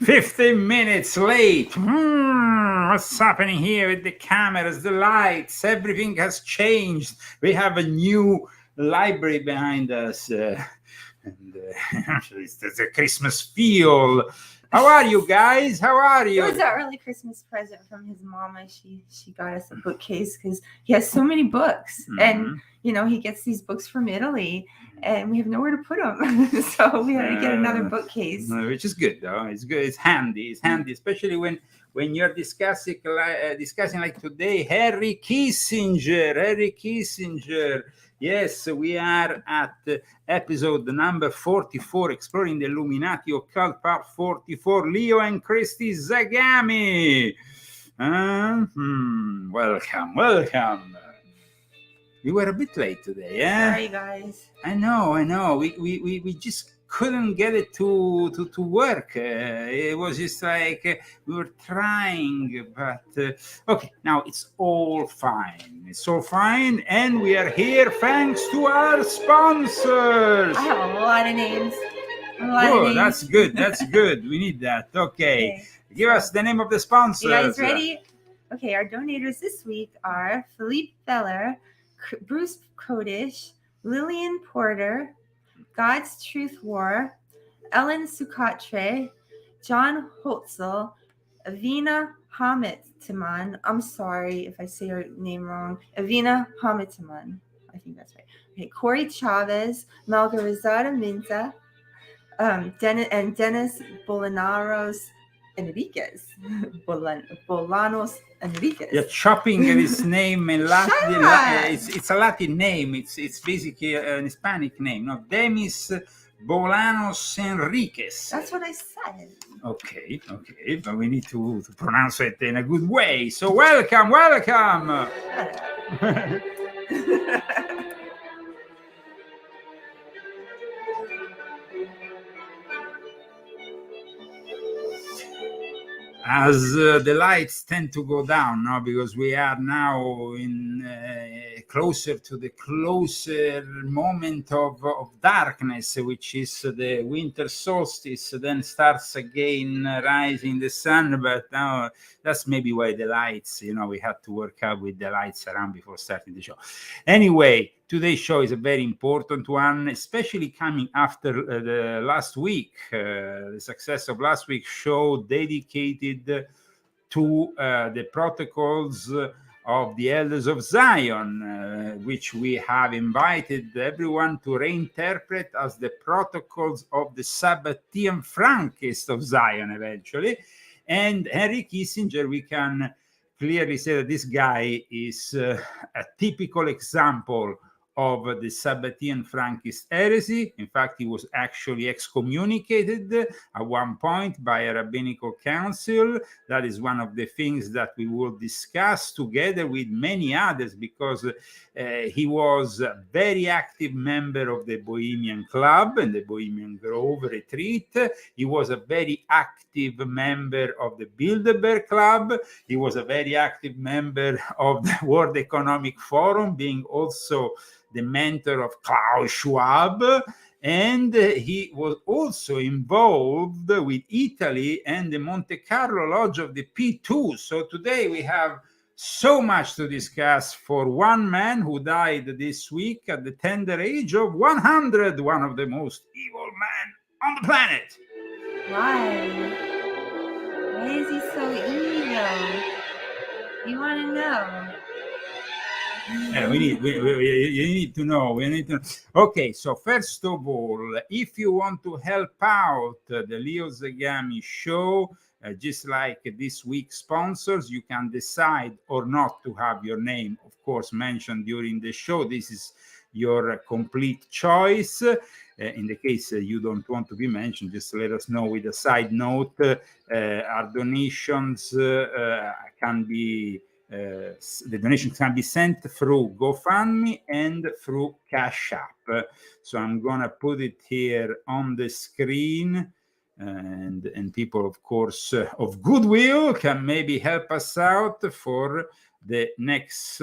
15 minutes late. What's happening here with the cameras, the lights? Everything has changed. We have a new library behind us. And there's a Christmas feel. How are you guys? How are you? It was an early Christmas present from his mama. She got us a bookcase because he has so many books, and he gets these books from Italy, and we have nowhere to put them, so we had to get another bookcase. Which is good, though. It's good. It's handy. It's handy, especially when you're discussing like today, Henry Kissinger. Yes, we are at episode number 44, exploring the Illuminati Occult, part 44, Leo and Christy Zagami. Welcome. We were a bit late today, eh? Sorry, guys. I know. We just couldn't get it to work. It was just like we were trying, but okay, now it's all fine. It's all fine, and we are here thanks to our sponsors. I have a lot of names. That's good. That's good. We need that. Okay. Give us the name of the sponsors. You guys ready? Okay, our donators this week are Philippe Feller, Bruce Kodish, Lillian Porter, God's Truth War, Ellen Sukatre, John Holtzel, Avina Hamitiman. I'm sorry if I say her name wrong. Avina Hamitiman. I think that's right. Okay, Corey Chavez, Margarizada Minza, Dennis Bolanos Enriquez. Bolanos Enriquez. You're chopping his name in Latin. It's a Latin name. It's basically an Hispanic name. No, Demis Bolanos Enriquez. That's what I said. Okay, but we need to pronounce it in a good way. So welcome. As the lights tend to go down now, because we are now in closer to the closer moment of darkness, which is the winter solstice, then starts again rising the sun. But now that's maybe why the lights, we had to work out with the lights around before starting the show. Anyway, today's show is a very important one, especially coming after the last week, the success of last week's show dedicated to the protocols of the Elders of Zion, which we have invited everyone to reinterpret as the protocols of the Sabbatean Frankists of Zion eventually. And Henry Kissinger, we can clearly say that this guy is a typical example of the Sabbatean Frankist heresy. In fact, he was actually excommunicated at one point by a rabbinical council. That is one of the things that we will discuss together with many others, because he was a very active member of the Bohemian Club and the Bohemian Grove Retreat. He was a very active member of the Bilderberg Club. He was a very active member of the World Economic Forum, being also the mentor of Klaus Schwab, and he was also involved with Italy and the Monte Carlo Lodge of the P2. So today we have so much to discuss for one man who died this week at the tender age of 100, one of the most evil men on the planet. Why? Why is he so evil? You want to know? You need to know. Okay, so first of all, if you want to help out the Leo Zagami show, just like this week's sponsors, you can decide or not to have your name, of course, mentioned during the show. This is your complete choice. In the case you don't want to be mentioned, just let us know with a side note. Our donations can be the donations can be sent through GoFundMe and through Cash App. So I'm gonna put it here on the screen, and people, of course, of goodwill can maybe help us out for the next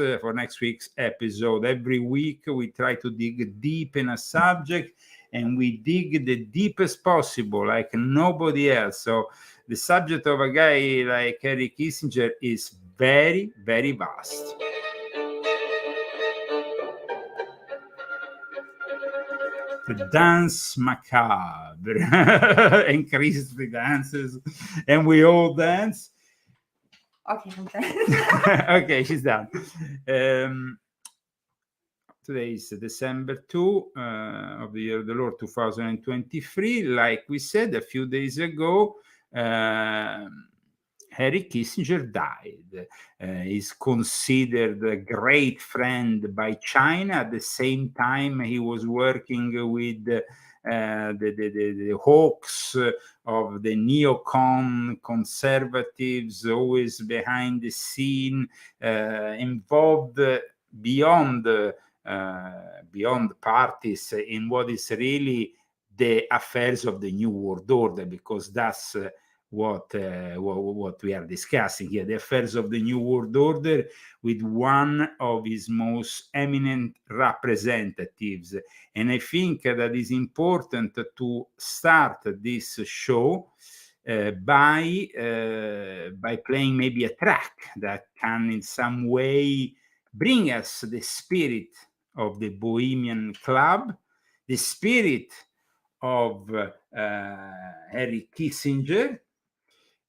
week's episode. Every week we try to dig deep in a subject, and we dig the deepest possible, like nobody else. So the subject of a guy like Henry Kissinger is very, very vast. The dance macabre, increase the dances, and we all dance. Okay, I'm done. Okay, she's done. Today is December 2 of the year of the Lord 2023. Like we said a few days ago, Henry Kissinger died. He's considered a great friend by China. At the same time, he was working with the hawks of the neocon conservatives, always behind the scene, involved beyond parties in what is really the affairs of the New World Order, because that's what we are discussing here, the affairs of the New World Order, with one of his most eminent representatives. And I think that is important to start this show by playing maybe a track that can in some way bring us the spirit of the Bohemian Club, the spirit of Henry Kissinger.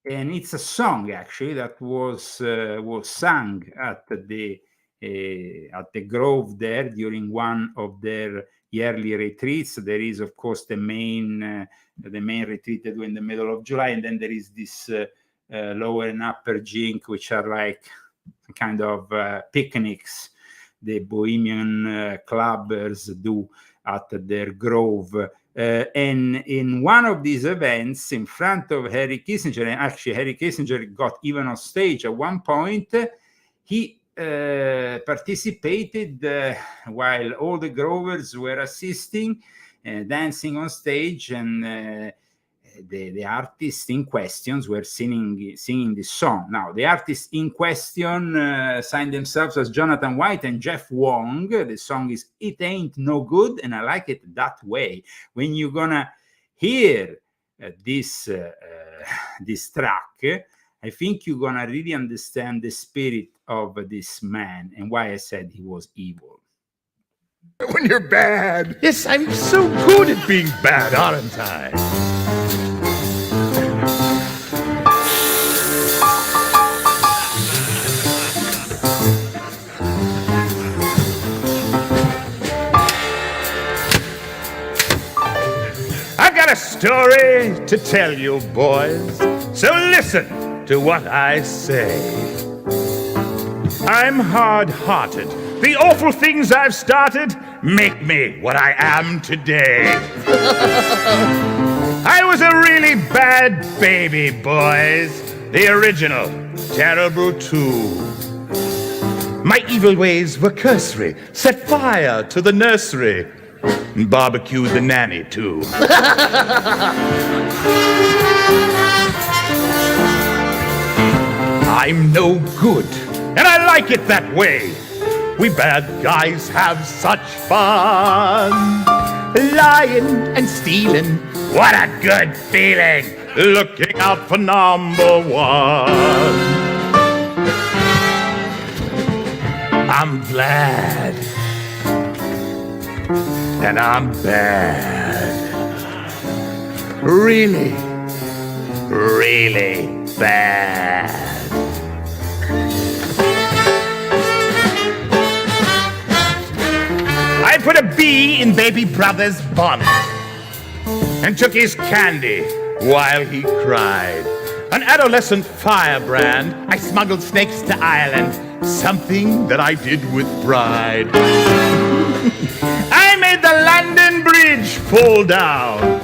And it's a song actually that was sung at the Grove there during one of their yearly retreats. There is, of course, the main retreat they do in the middle of July, and then there is this lower and upper jink, which are like kind of picnics the Bohemian clubbers do at their Grove. And in one of these events, in front of Henry Kissinger, and actually Henry Kissinger got even on stage at one point, he participated while all the Grovers were assisting, dancing on stage, and the artists in questions were singing this song. Now, the artists in question signed themselves as Jonathan White and Jeff Wong. The song is It Ain't No Good, and I like it that way. When you're gonna hear this track, I think you're gonna really understand the spirit of this man and why I said he was evil. When you're bad. Yes, I'm so good at being bad, aren't I? I've got a story to tell you, boys, so listen to what I say. I'm hard-hearted. The awful things I've started make me what I am today. I was a really bad baby, boys. The original, terrible too. My evil ways were cursory, set fire to the nursery, and barbecued the nanny too. I'm no good, and I like it that way. We bad guys have such fun, lying and stealing. What a good feeling, looking out for number one. I'm glad, and I'm bad. Really, really bad. I put a bee in baby brother's bonnet and took his candy while he cried. An adolescent firebrand, I smuggled snakes to Ireland, something that I did with pride. I made the London Bridge fall down.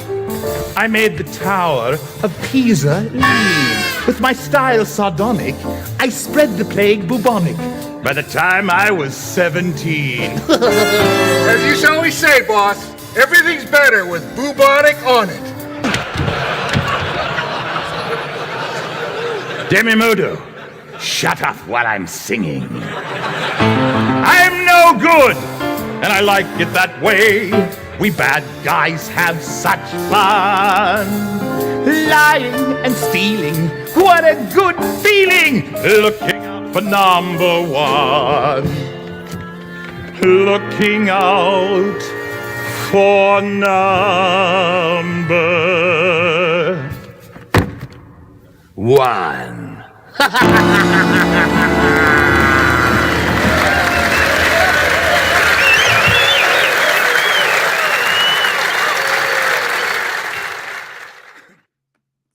I made the Tower of Pisa lean. With my style sardonic, I spread the plague bubonic. By the time I was 17. As you always say, boss, everything's better with bubonic on it. Demi-Modo, shut up while I'm singing. I'm no good, and I like it that way. We bad guys have such fun. Lying and stealing, what a good feeling. Looking out for number one. Looking out for number one.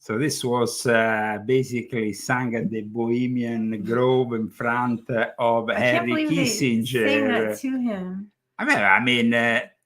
So this was basically sung at the Bohemian Grove in front of I can't Henry believe they sang Kissinger. that to him. I mean,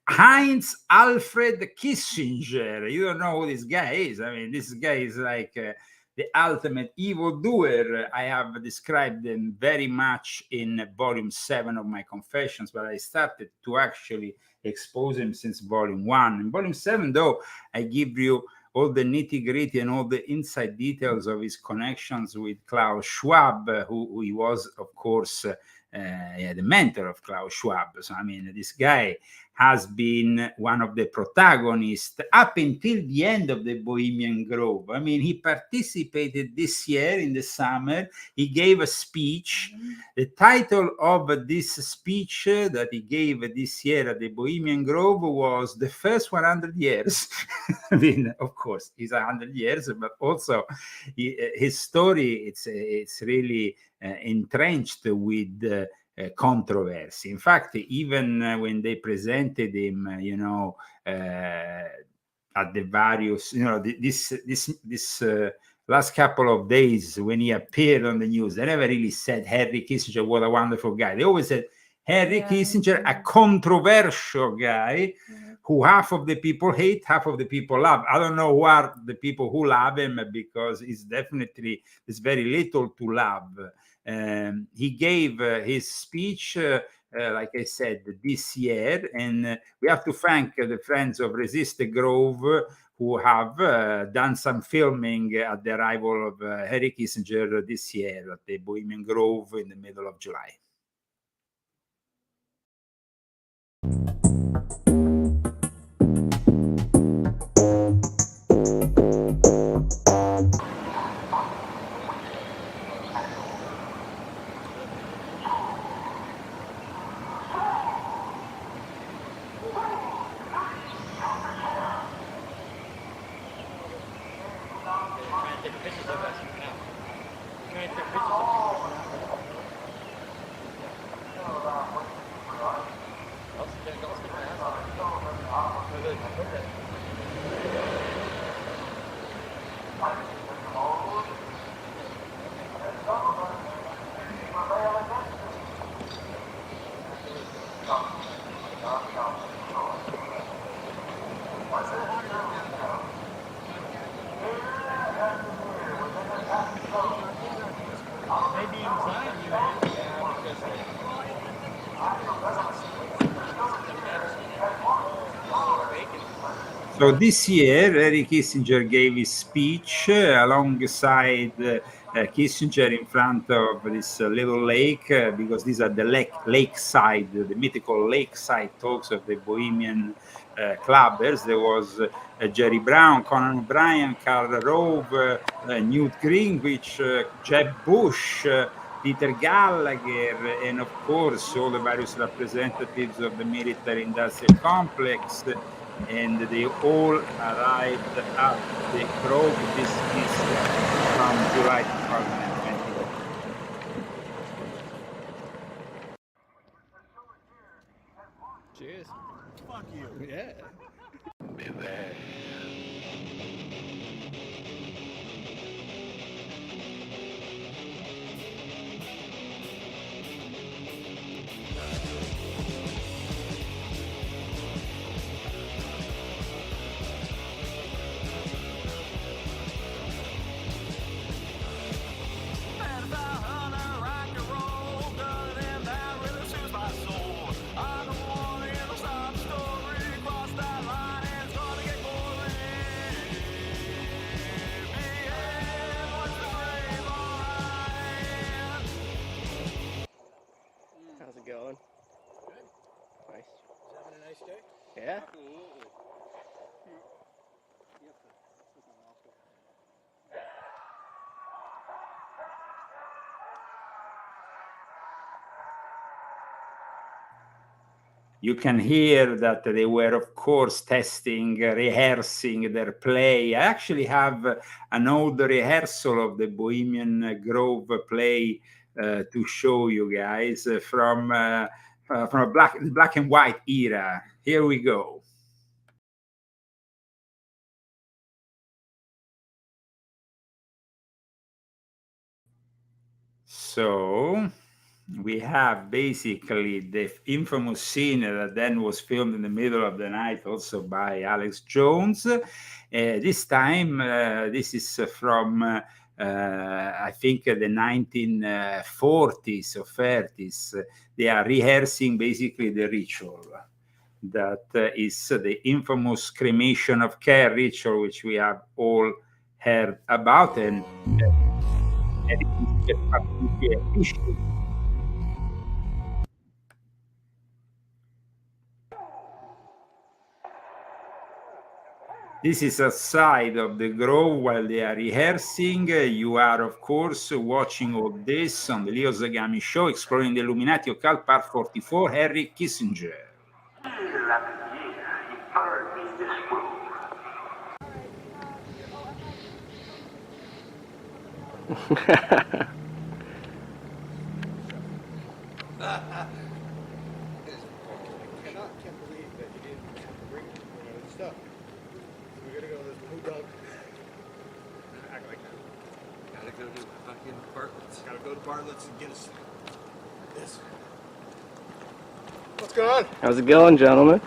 Heinz Alfred Kissinger. You don't know who this guy is. I mean, this guy is like the ultimate evildoer. I have described him very much in volume 7 of my Confessions, but I started to actually expose him since volume 1. In volume 7, though, I give you all the nitty-gritty and all the inside details of his connections with Klaus Schwab, who he was, of course, the mentor of Klaus Schwab. So, I mean, this guy has been one of the protagonists up until the end of the Bohemian Grove. I mean, he participated this year in the summer. He gave a speech. The title of this speech that he gave this year at the Bohemian Grove was The First 100 Years. I mean, of course, it's 100 years, but also his story, it's really entrenched with controversy. In fact, even when they presented him, at the various, this last couple of days when he appeared on the news, they never really said Henry Kissinger, what a wonderful guy. They always said Henry Kissinger, a controversial guy who half of the people hate, half of the people love. I don't know who are the people who love him, because there's very little to love. He gave his speech, like I said, this year, and we have to thank the friends of Resist the Grove who have done some filming at the arrival of Henry Kissinger this year at the Bohemian Grove in the middle of July. So this year, Henry Kissinger gave his speech alongside Kissinger in front of this little lake, because these are the lakeside, the mythical lakeside talks of the Bohemian clubbers. There was Jerry Brown, Conan O'Brien, Karl Rove, Newt Gingrich, Jeb Bush, Peter Gallagher, and of course all the various representatives of the military-industrial complex. And they all arrived at the Grove this from July 2021. Cheers. Fuck you. Yeah. Beware. You can hear that they were, of course, testing, rehearsing their play. I actually have an old rehearsal of the Bohemian Grove play to show you guys from a black and white era. Here we go. So we have basically the infamous scene that then was filmed in the middle of the night also by Alex Jones. This time, this is from, I think, the 1940s or 30s. They are rehearsing basically the ritual. That is the infamous cremation of care ritual, which we have all heard about. And it is particularly appreciated. This is a side of the grove while they are rehearsing. You are, of course, watching all this on the Leo Zagami show, exploring the Illuminati Occult Part 44, Henry Kissinger. Can't believe that you didn't bring stuff. We're gonna go to this blue dog. Act like that. Gotta go to fucking Bartlett's. Gotta go to Bartlett's and get us this. What's going on? How's it going, gentlemen?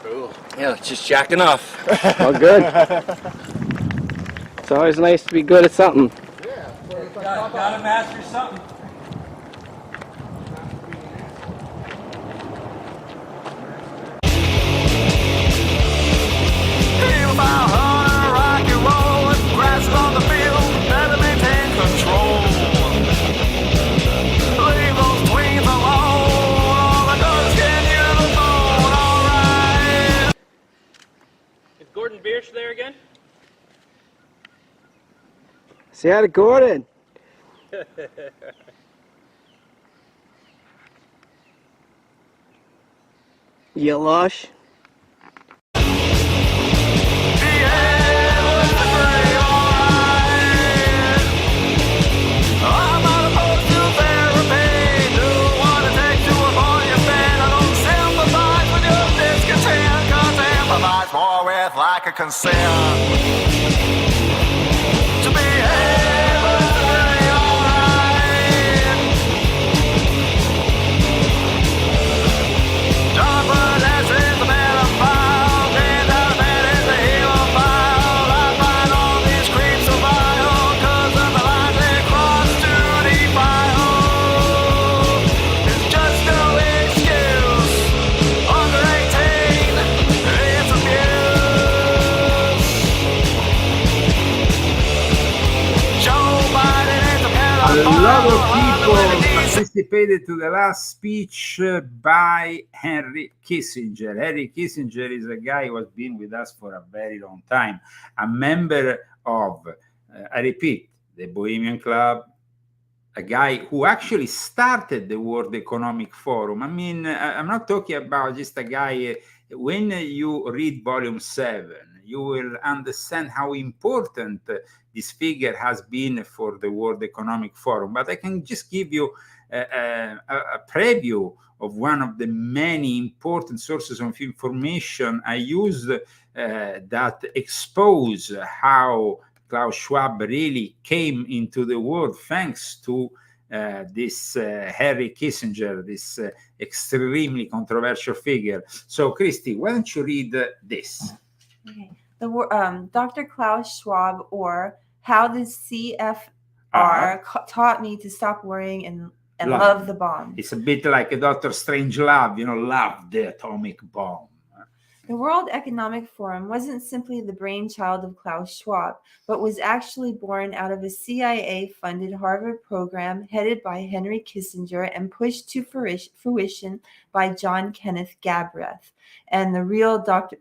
Cool. Yeah, just jacking off. Oh, good. It's always nice to be good at something. Yeah. Gotta master something. Gordon Biersch there again? Say hi to Gordon. You lush. Like a concern to be able to be alright. John Burnett is the man of file, and that man is the hero file. I find all these creeps so vile, cause of the line they cross to defile. It's just no excuse. Under 18, it's abuse. A lot of people participated to the last speech by Henry Kissinger. Henry Kissinger is a guy who has been with us for a very long time, a member of, I repeat, the Bohemian Club, a guy who actually started the World Economic Forum. I mean, I'm not talking about just a guy. When you read Volume 7, you will understand how important this figure has been for the World Economic Forum. But I can just give you a preview of one of the many important sources of information I used that expose how Klaus Schwab really came into the world thanks to this Henry Kissinger, this extremely controversial figure. So, Christy, why don't you read this? Okay. Dr. Klaus Schwab, or How the CFR Taught Me to Stop Worrying and Love the Bomb. It's a bit like a Dr. Strangelove, love the atomic bomb. The World Economic Forum wasn't simply the brainchild of Klaus Schwab, but was actually born out of a CIA-funded Harvard program headed by Henry Kissinger and pushed to fruition by John Kenneth Galbraith and the real Dr.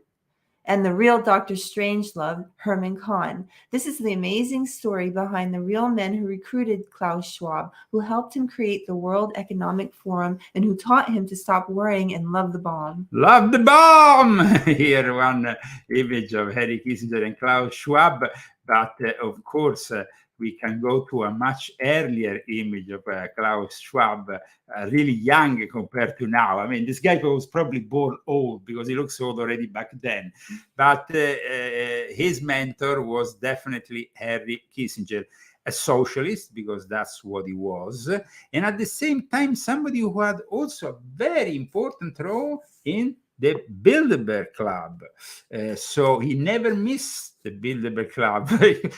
and the real Dr. Strangelove, Herman Kahn. This is the amazing story behind the real men who recruited Klaus Schwab, who helped him create the World Economic Forum, and who taught him to stop worrying and love the bomb. Love the bomb! Here one image of Henry Kissinger and Klaus Schwab, but of course we can go to a much earlier image of Klaus Schwab, really young compared to now. I mean, this guy was probably born old because he looks old already back then. But his mentor was definitely Henry Kissinger, a socialist, because that's what he was. And at the same time, somebody who had also a very important role in the Bilderberg Club. So he never missed the Bilderberg Club.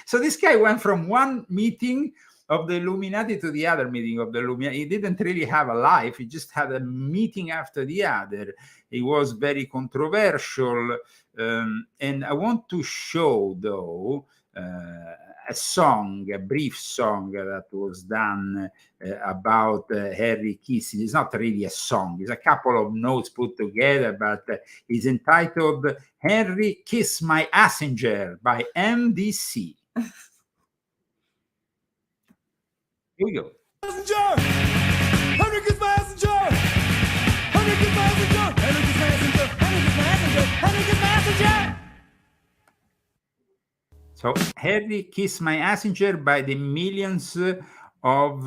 So this guy went from one meeting of the Illuminati to the other meeting of the Illuminati. He didn't really have a life. He just had a meeting after the other. He was very controversial. And I want to show, though, a song, a brief song that was done about Henry Kissinger. It's not really a song. It's a couple of notes put together, but it's entitled Henry Kiss My Assenger by MDC. Here we go. Henry Kiss My Assenger! Henry Kiss My Assenger! Henry Kiss My Assenger! Henry Kiss My Assenger! Henry Kiss My Assenger! So, Henry Kiss My Assenger by the millions of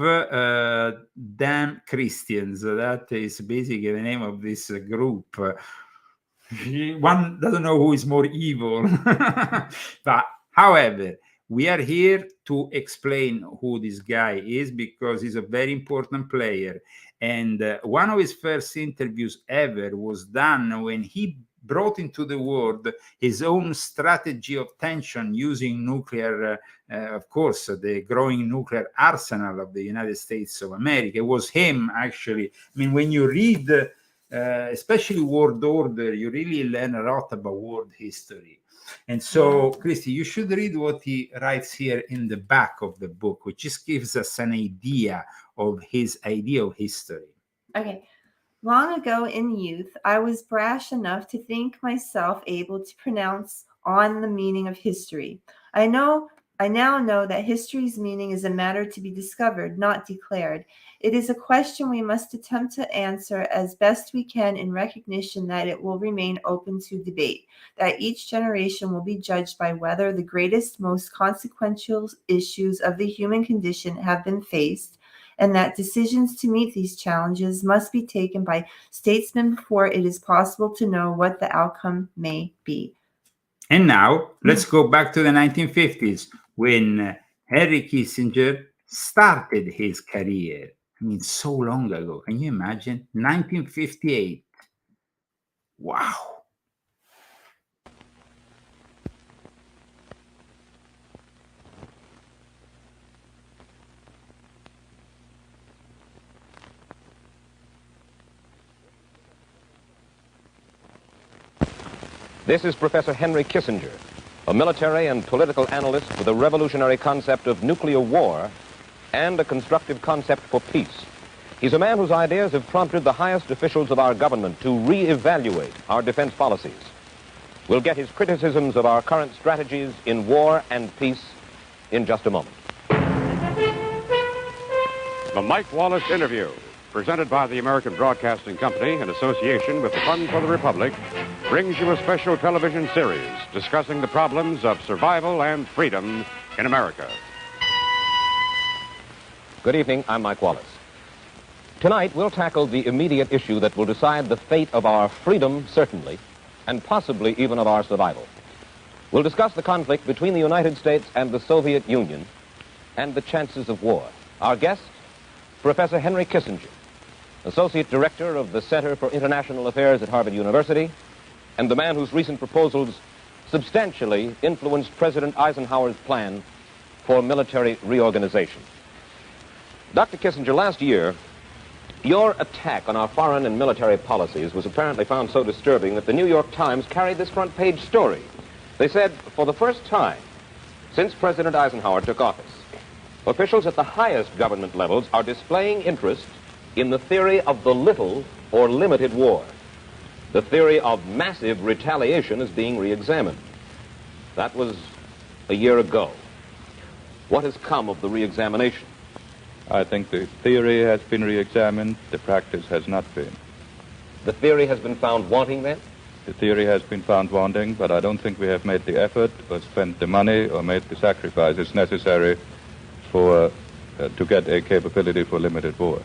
damn Christians. That is basically the name of this group. One doesn't know who is more evil. But, however, we are here to explain who this guy is because he's a very important player. And one of his first interviews ever was done when he brought into the world his own strategy of tension using nuclear, of course, the growing nuclear arsenal of the United States of America. It was him, actually. I mean, when you read, especially World Order, you really learn a lot about world history. And so, Christy, you should read what he writes here in the back of the book, which just gives us an idea of his idea of history. Okay. Long ago in youth, I was brash enough to think myself able to pronounce on the meaning of history. I now know that history's meaning is a matter to be discovered, not declared. It is a question we must attempt to answer as best we can in recognition that it will remain open to debate, that each generation will be judged by whether the greatest, most consequential issues of the human condition have been faced, and that decisions to meet these challenges must be taken by statesmen before it is possible to know what the outcome may be. And now, let's go back to the 1950s, when Henry Kissinger started his career. I mean, so long ago. Can you imagine? 1958. Wow. This is Professor Henry Kissinger, a military and political analyst with a revolutionary concept of nuclear war and a constructive concept for peace. He's a man whose ideas have prompted the highest officials of our government to re-evaluate our defense policies. We'll get his criticisms of our current strategies in war and peace in just a moment. The Mike Wallace Interview, presented by the American Broadcasting Company in association with the Fund for the Republic, brings you a special television series discussing the problems of survival and freedom in America. Good evening, I'm Mike Wallace. Tonight, we'll tackle the immediate issue that will decide the fate of our freedom, certainly, and possibly even of our survival. We'll discuss the conflict between the United States and the Soviet Union and the chances of war. Our guest, Professor Henry Kissinger, Associate Director of the Center for International Affairs at Harvard University, and the man whose recent proposals substantially influenced President Eisenhower's plan for military reorganization. Dr. Kissinger, last year, your attack on our foreign and military policies was apparently found so disturbing that the New York Times carried this front-page story. They said, for the first time since President Eisenhower took office, officials at the highest government levels are displaying interest in the theory of the little or limited war. the theory of massive retaliation is being re-examined. That was a year ago. What has come of the re-examination? I think the theory has been re-examined, the practice has not been. The theory has been found wanting then? The theory has been found wanting, but I don't think we have made the effort or spent the money or made the sacrifices necessary for to get a capability for limited war.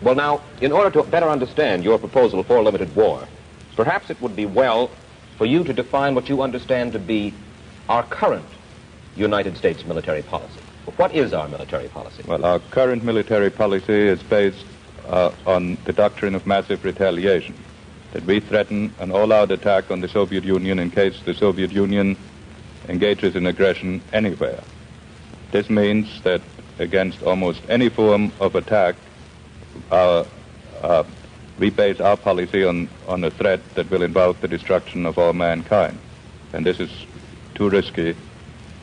Well now, in order to better understand your proposal for limited war, perhaps it would be well for you to define what you understand to be our current United States military policy. What is our military policy? Well, our current military policy is based on the doctrine of massive retaliation, that we threaten an all-out attack on the Soviet Union in case the Soviet Union engages in aggression anywhere. This means that against almost any form of attack, we base our policy on a threat that will involve the destruction of all mankind. And this is too risky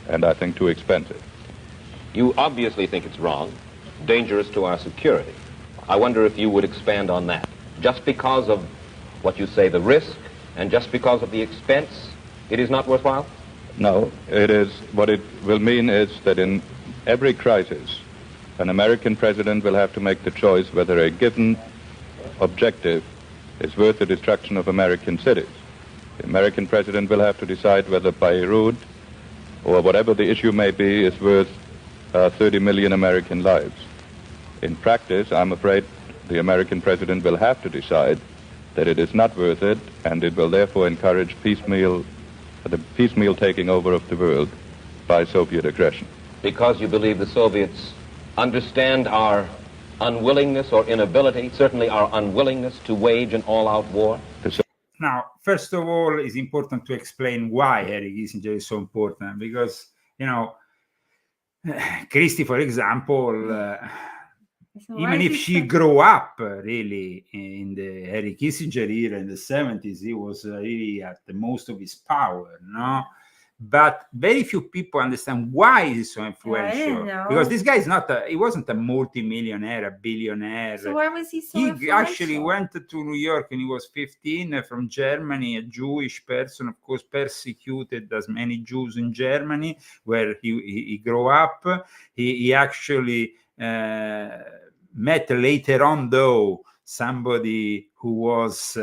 and I think too expensive. You obviously think it's wrong, dangerous to our security. I wonder if you would expand on that. Just because of what you say, the risk, and just because of the expense, it is not worthwhile? No, it is. What it will mean is that in every crisis, an American president will have to make the choice whether a given objective is worth the destruction of American cities. The American president will have to decide whether Beirut, or whatever the issue may be, is worth 30 million American lives. In practice, I'm afraid the American president will have to decide that it is not worth it, and it will therefore encourage the piecemeal taking over of the world by Soviet aggression. Because you believe the Soviets understand our unwillingness or inability, certainly our unwillingness to wage an all-out war? Now, first of all, it's important to explain why Henry Kissinger is so important, because, you know, Christie, for example, even if she grew up really in the Henry Kissinger era in the 70s, he was really at the most of his power, no? But very few people understand why he's so influential. Because this guy is not he wasn't a multi-millionaire, a billionaire. So why was he so He influential? actually went to New York when he was 15 from Germany, a Jewish person, of course, persecuted as many Jews in Germany, where he grew up. He actually met later on, though, somebody who was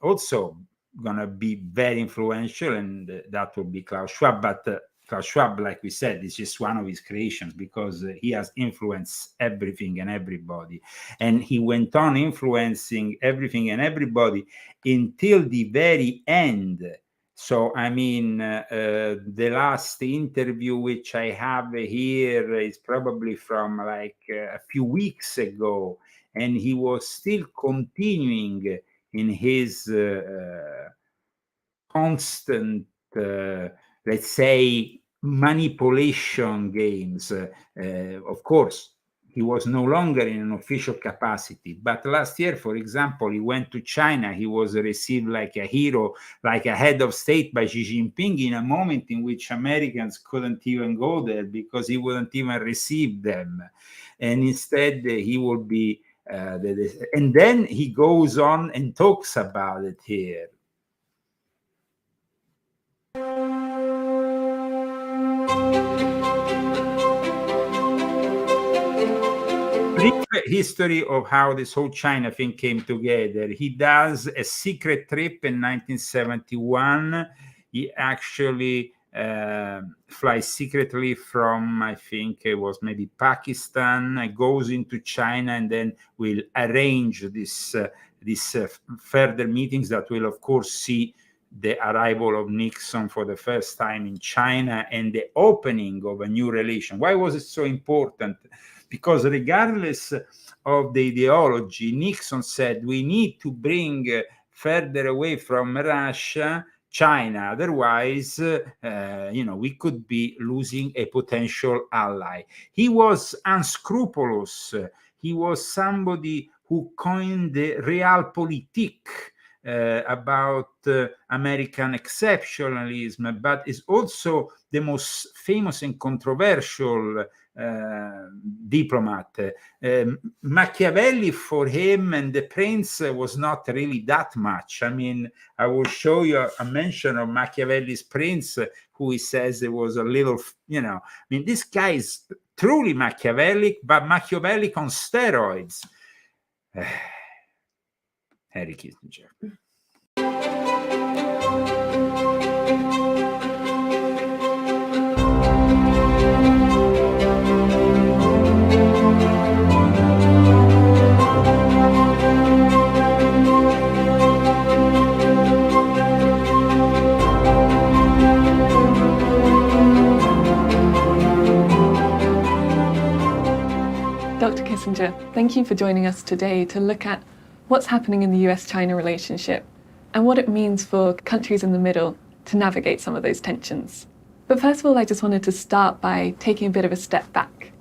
also going to be very influential, and that will be Klaus Schwab. But Klaus Schwab, like we said, is just one of his creations because he has influenced everything and everybody. And he went on influencing everything and everybody until the very end. So, I mean, the last interview which I have here is probably from like a few weeks ago, and he was still continuing in his constant, let's say, manipulation games. Of course, he was no longer in an official capacity. But last year, for example, he went to China. He was received like a hero, like a head of state by Xi Jinping in a moment in which Americans couldn't even go there because he wouldn't even receive them. And instead, he will be and then he goes on and talks about it here. Brief history of how this whole China thing came together. He does a secret trip in 1971. He actually flies secretly from, I think it was maybe Pakistan, goes into China, and then will arrange this further meetings that will, of course, see the arrival of Nixon for the first time in China and the opening of a new relation. Why was it so important? Because regardless of the ideology, Nixon said we need to bring further away from Russia China, otherwise, we could be losing a potential ally. He was unscrupulous. He was somebody who coined the realpolitik, about American exceptionalism, but is also the most famous and controversial diplomat. Machiavelli, for him and the prince, was not really that much. I mean, I will show you a mention of Machiavelli's prince, who he says it was a little, I mean, this guy is truly Machiavellic, but Machiavellic on steroids. Henry Kissinger. Dr. Kissinger, thank you for joining us today to look at what's happening in the US-China relationship and what it means for countries in the middle to navigate some of those tensions. But first of all, I just wanted to start by taking a bit of a step back.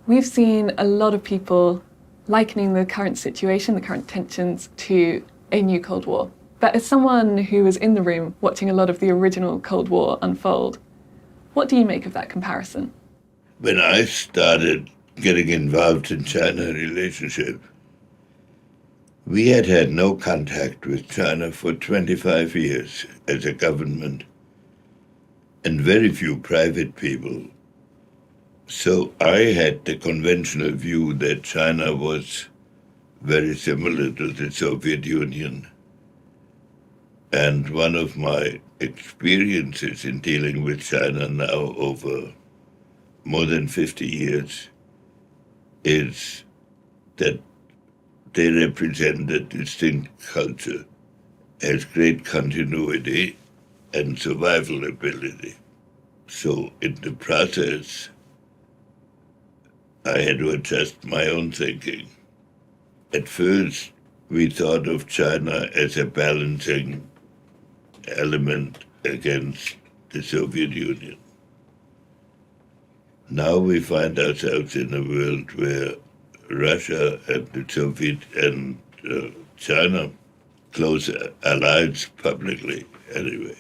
We've seen a lot of people likening the current situation, the current tensions, to a new Cold War. But as someone who was in the room watching a lot of the original Cold War unfold, what do you make of that comparison? When I started getting involved in China relationship, we had no contact with China for 25 years as a government, and very few private people. So I had the conventional view that China was very similar to the Soviet Union. And one of my experiences in dealing with China now over more than 50 years is that they represent a distinct culture, has great continuity and survival ability. So in the process, I had to adjust my own thinking. At first, we thought of China as a balancing element against the Soviet Union. Now we find ourselves in a world where Russia and the Soviet and China close allies publicly anyway.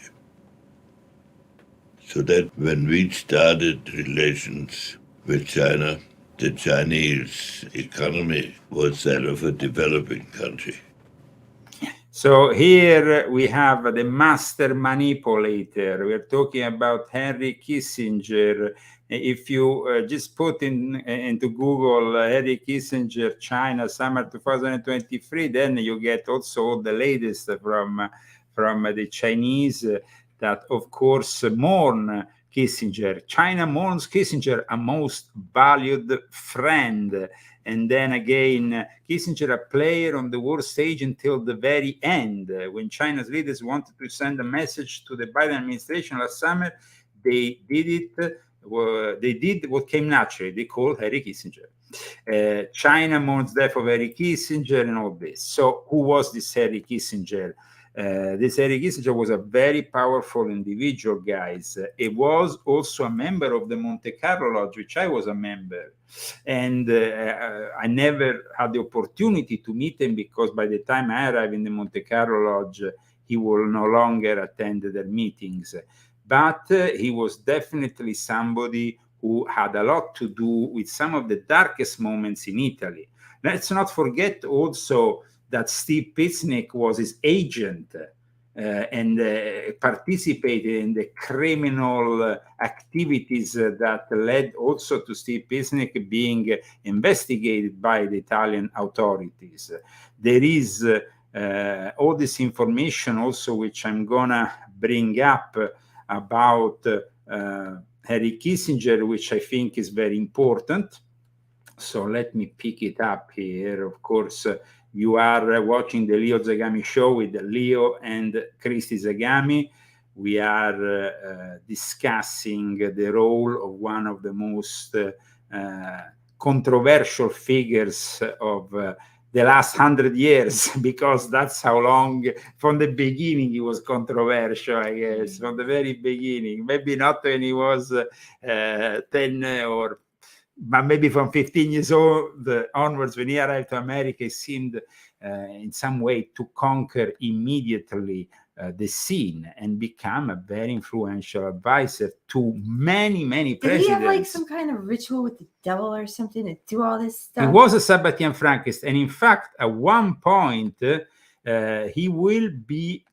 So that when we started relations with China, the Chinese economy was that of a developing country. So here we have the master manipulator. We're talking about Henry Kissinger. If you just put into Google Henry Kissinger, China, summer 2023, then you get also all the latest from the Chinese that, of course, mourn Kissinger. China mourns Kissinger, a most valued friend. And then again, Kissinger, a player on the world stage until the very end. When China's leaders wanted to send a message to the Biden administration last summer, they did what came naturally. They called Henry Kissinger. China mourns the death of Henry Kissinger and all this. So who was this Henry Kissinger? This Henry Kissinger was a very powerful individual, guys. He was also a member of the Monte Carlo Lodge, which I was a member. And I never had the opportunity to meet him because by the time I arrived in the Monte Carlo Lodge, he will no longer attend their meetings. But he was definitely somebody who had a lot to do with some of the darkest moments in Italy. Let's not forget also that Steve Pitsnick was his agent and participated in the criminal activities that led also to Steve Pitsnick being investigated by the Italian authorities. There is all this information also, which I'm gonna bring up about Henry Kissinger, which I think is very important. So let me pick it up here. Of course, you are watching the Leo Zagami show with Leo and Christy Zagami. We are discussing the role of one of the most controversial figures of the last 100 years, because that's how long, from the beginning, he was controversial, I guess, from the very beginning. Maybe not when he was 10 or but maybe from 15 years old onwards, when he arrived to America, he seemed in some way to conquer immediately the scene and become a very influential advisor to many Did presidents. he have like some kind of ritual with the devil or something to do all this stuff? He was a Sabbatean Frankist, and in fact, at one point, he will be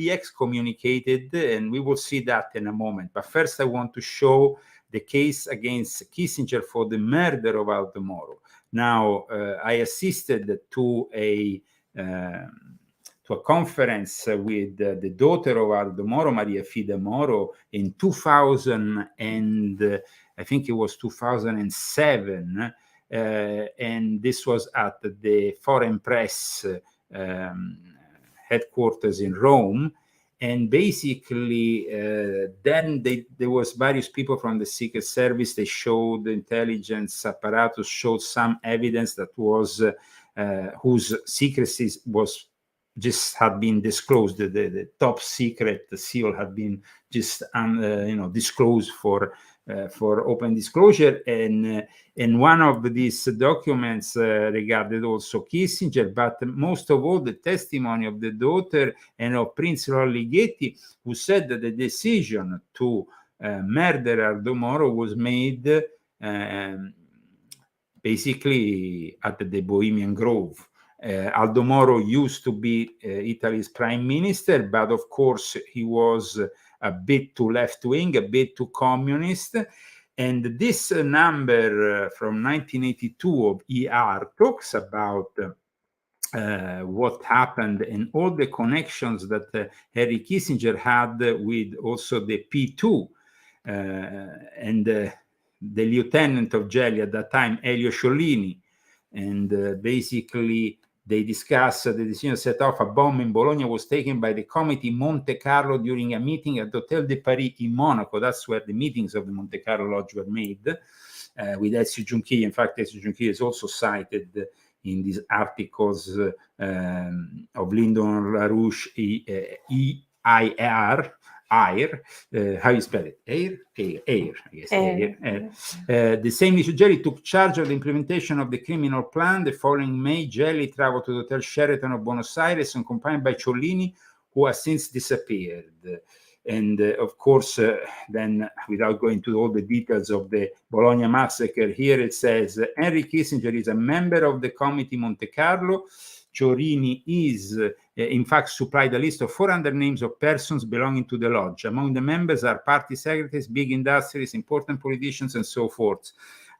excommunicated, and we will see that in a moment. But first, I want to show the case against Kissinger for the murder of Aldo Moro. Now, I assisted to a conference with the daughter of Aldo Moro, Maria Fide Moro, in 2000, and I think it was 2007, and this was at the Foreign Press headquarters in Rome. And basically, then there was various people from the Secret Service. They showed the intelligence apparatus showed some evidence that was whose secrecy was just had been disclosed. The top secret seal had been just disclosed for open disclosure, and one of these documents regarded also Kissinger, but most of all the testimony of the daughter and of Prince Ligeti, who said that the decision to murder Aldo Moro was made basically at the Bohemian Grove. Aldo Moro used to be Italy's prime minister, but of course he was a bit too left-wing, a bit too communist. And this number from 1982 of ER talks about what happened and all the connections that Henry Kissinger had with also the P2 and the lieutenant of Gelli at that time, Elio Sciollini. And basically, they discussed the decision to set off a bomb in Bologna was taken by the committee Monte Carlo during a meeting at the Hotel de Paris in Monaco. That's where the meetings of the Monte Carlo Lodge were made with Ezio Giunchiglia. In fact, Ezio Giunchiglia is also cited in these articles of Lyndon LaRouche, EIR. How you spell it? Air, I guess. The same issue, Gelli took charge of the implementation of the criminal plan. The following May, Gelli traveled to the Hotel Sheraton of Buenos Aires, accompanied by Sciollini, who has since disappeared. And of course, then without going to all the details of the Bologna massacre, here it says Henry Kissinger is a member of the committee Monte Carlo. Sciollini is, in fact, supplied a list of 400 names of persons belonging to the lodge. Among the members are party secretaries, big industrialists, important politicians, and so forth,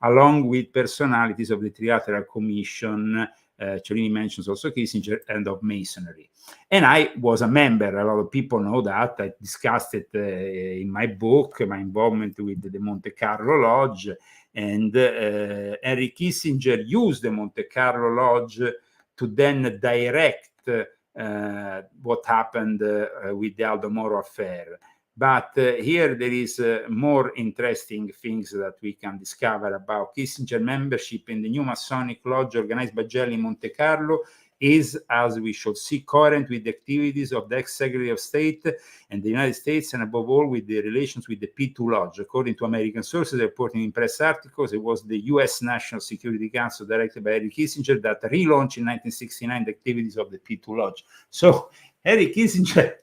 along with personalities of the Trilateral Commission. Sciollini mentions also Kissinger, and of Masonry. And I was a member. A lot of people know that. I discussed it in my book, my involvement with the Monte Carlo Lodge. And Henry Kissinger used the Monte Carlo Lodge to then direct what happened with the Aldo Moro affair. But here there is more interesting things that we can discover about Kissinger. Membership in the new Masonic Lodge organized by Gelli in Monte Carlo is, as we should see, coherent with the activities of the ex-Secretary of State and the United States, and above all with the relations with the P2 Lodge. According to American sources reporting in press articles, it was the U.S. National Security Council, directed by Henry Kissinger, that relaunched in 1969 the activities of the P2 Lodge. So Henry Kissinger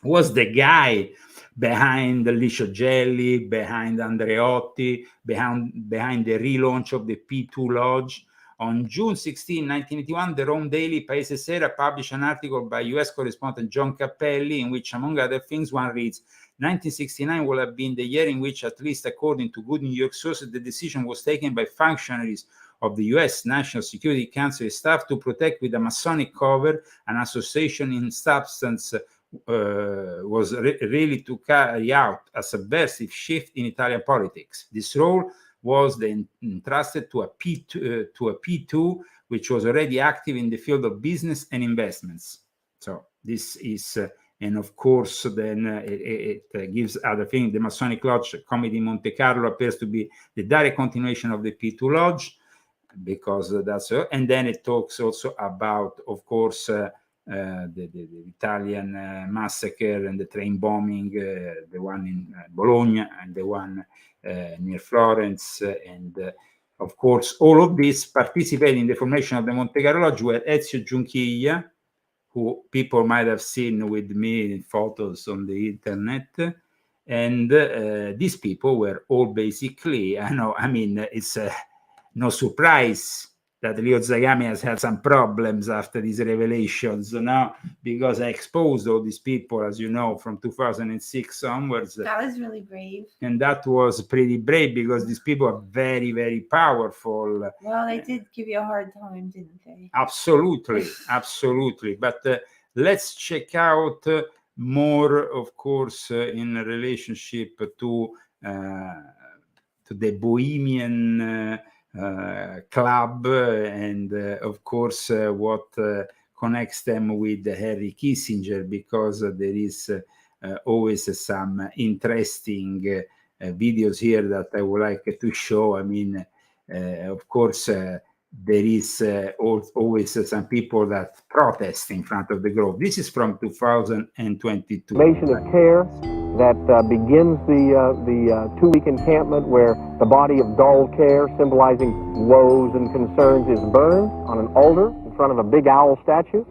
was the guy behind Licio Gelli, behind Andreotti, behind the relaunch of the P2 Lodge. On June 16, 1981, the Rome Daily Paese Sera published an article by U.S. correspondent John Cappelli, in which, among other things, one reads, 1969 will have been the year in which, at least according to good New York sources, the decision was taken by functionaries of the U.S. National Security Council staff to protect with a Masonic cover an association in substance was really to carry out a subversive shift in Italian politics. This role was then entrusted to a P2, which was already active in the field of business and investments. So this is, and of course, then it gives other things. The Masonic Lodge Committee in Monte Carlo appears to be the direct continuation of the P2 Lodge, because that's and then it talks also about, of course, the Italian massacre and the train bombing, the one in Bologna and the one near Florence, and of course, all of this participated in the formation of the Monte Carlo Lodge, where Ezio Giunchiglia, who people might have seen with me in photos on the internet, and these people were all basically, it's no surprise that Leo Zagami has had some problems after these revelations, because I exposed all these people, as you know, from 2006 onwards. That was really brave. And that was pretty brave because these people are very, very powerful. Well, they did give you a hard time, didn't they? Absolutely, absolutely. But let's check out more, of course, in relationship to the Bohemian club, and of course what connects them with Henry Kissinger, because there is always some interesting videos here that I would like to show. Of course there is always some people that protest in front of the grove. This is from 2022. Of care that begins the 2-week encampment, where the body of dull care, symbolizing woes and concerns, is burned on an altar in front of a big owl statue.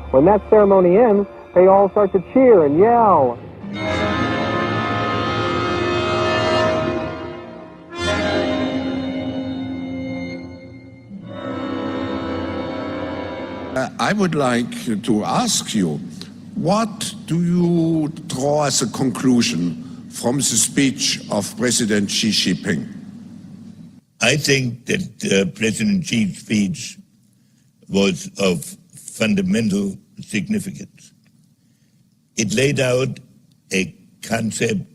When that ceremony ends, they all start to cheer and yell. I would like to ask you, what do you draw as a conclusion from the speech of President Xi Jinping? I think that President Xi's speech was of fundamental significance. It laid out a concept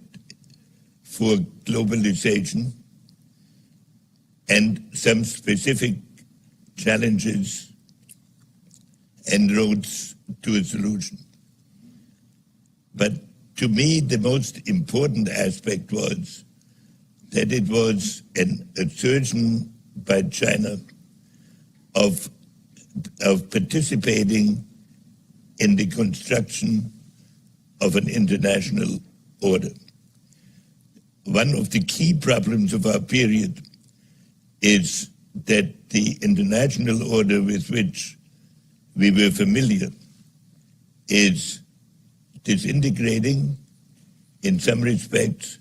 for globalization and some specific challenges and roads to a solution. But to me, the most important aspect was that it was an assertion by China of participating in the construction of an international order. One of the key problems of our period is that the international order with which we were familiar is disintegrating in some respects,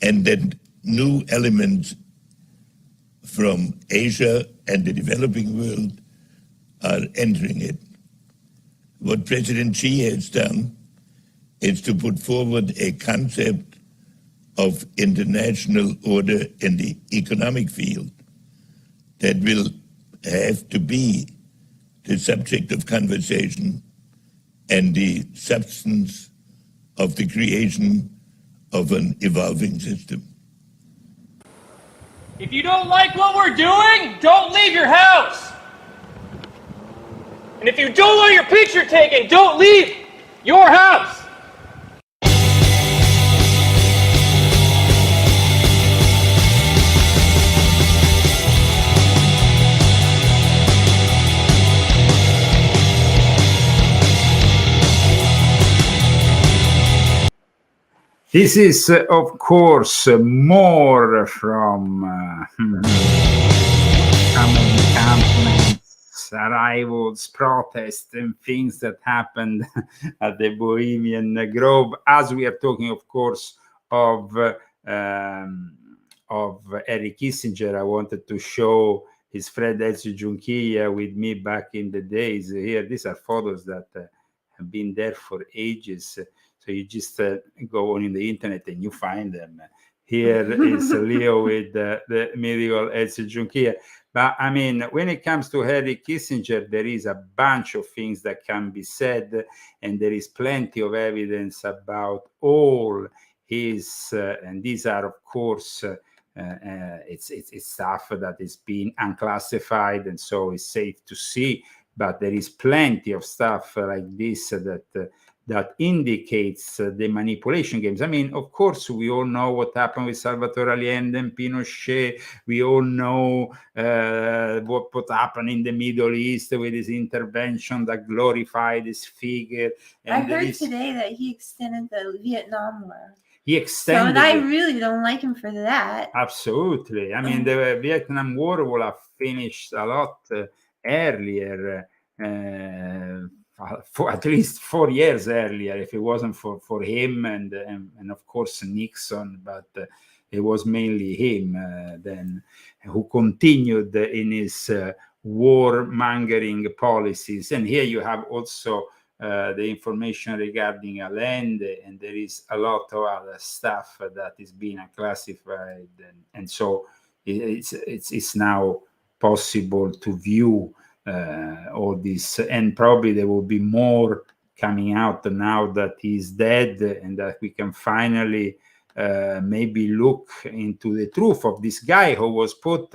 and that new elements from Asia and the developing world are entering it. What President Xi has done is to put forward a concept of international order in the economic field that will have to be the subject of conversation and the substance of the creation of an evolving system. If you don't like what we're doing, don't leave your house. And if you don't want your picture taken, don't leave your house. This is, of course, more from encampments, arrivals, protests, and things that happened at the Bohemian Grove. As we are talking, of course, of Henry Kissinger, I wanted to show his friend Ezio Giunchiglia with me back in the days. Here, these are photos that have been there for ages. So you just go on in the internet and you find them. Here is Leo with the medieval Ezio Giunchiglia. But I mean, when it comes to Henry Kissinger, there is a bunch of things that can be said, and there is plenty of evidence about all his, and these are, of course, it's stuff that is being unclassified, and so it's safe to see. But there is plenty of stuff like this that that indicates the manipulation games. I mean, of course, we all know what happened with Salvatore Allende and Pinochet. We all know what happened in the Middle East with his intervention that glorified his figure. I heard today that he extended the Vietnam War. He extended. So I really don't like him for that. Absolutely. I mean, the Vietnam War would have finished a lot earlier, for at least 4 years earlier, if it wasn't for him and of course Nixon, but it was mainly him then who continued in his war-mongering policies. And here you have also the information regarding Allende, and there is a lot of other stuff that is being classified, and so it's now possible to view all this, and probably there will be more coming out now that he's dead, and that we can finally maybe look into the truth of this guy who was put,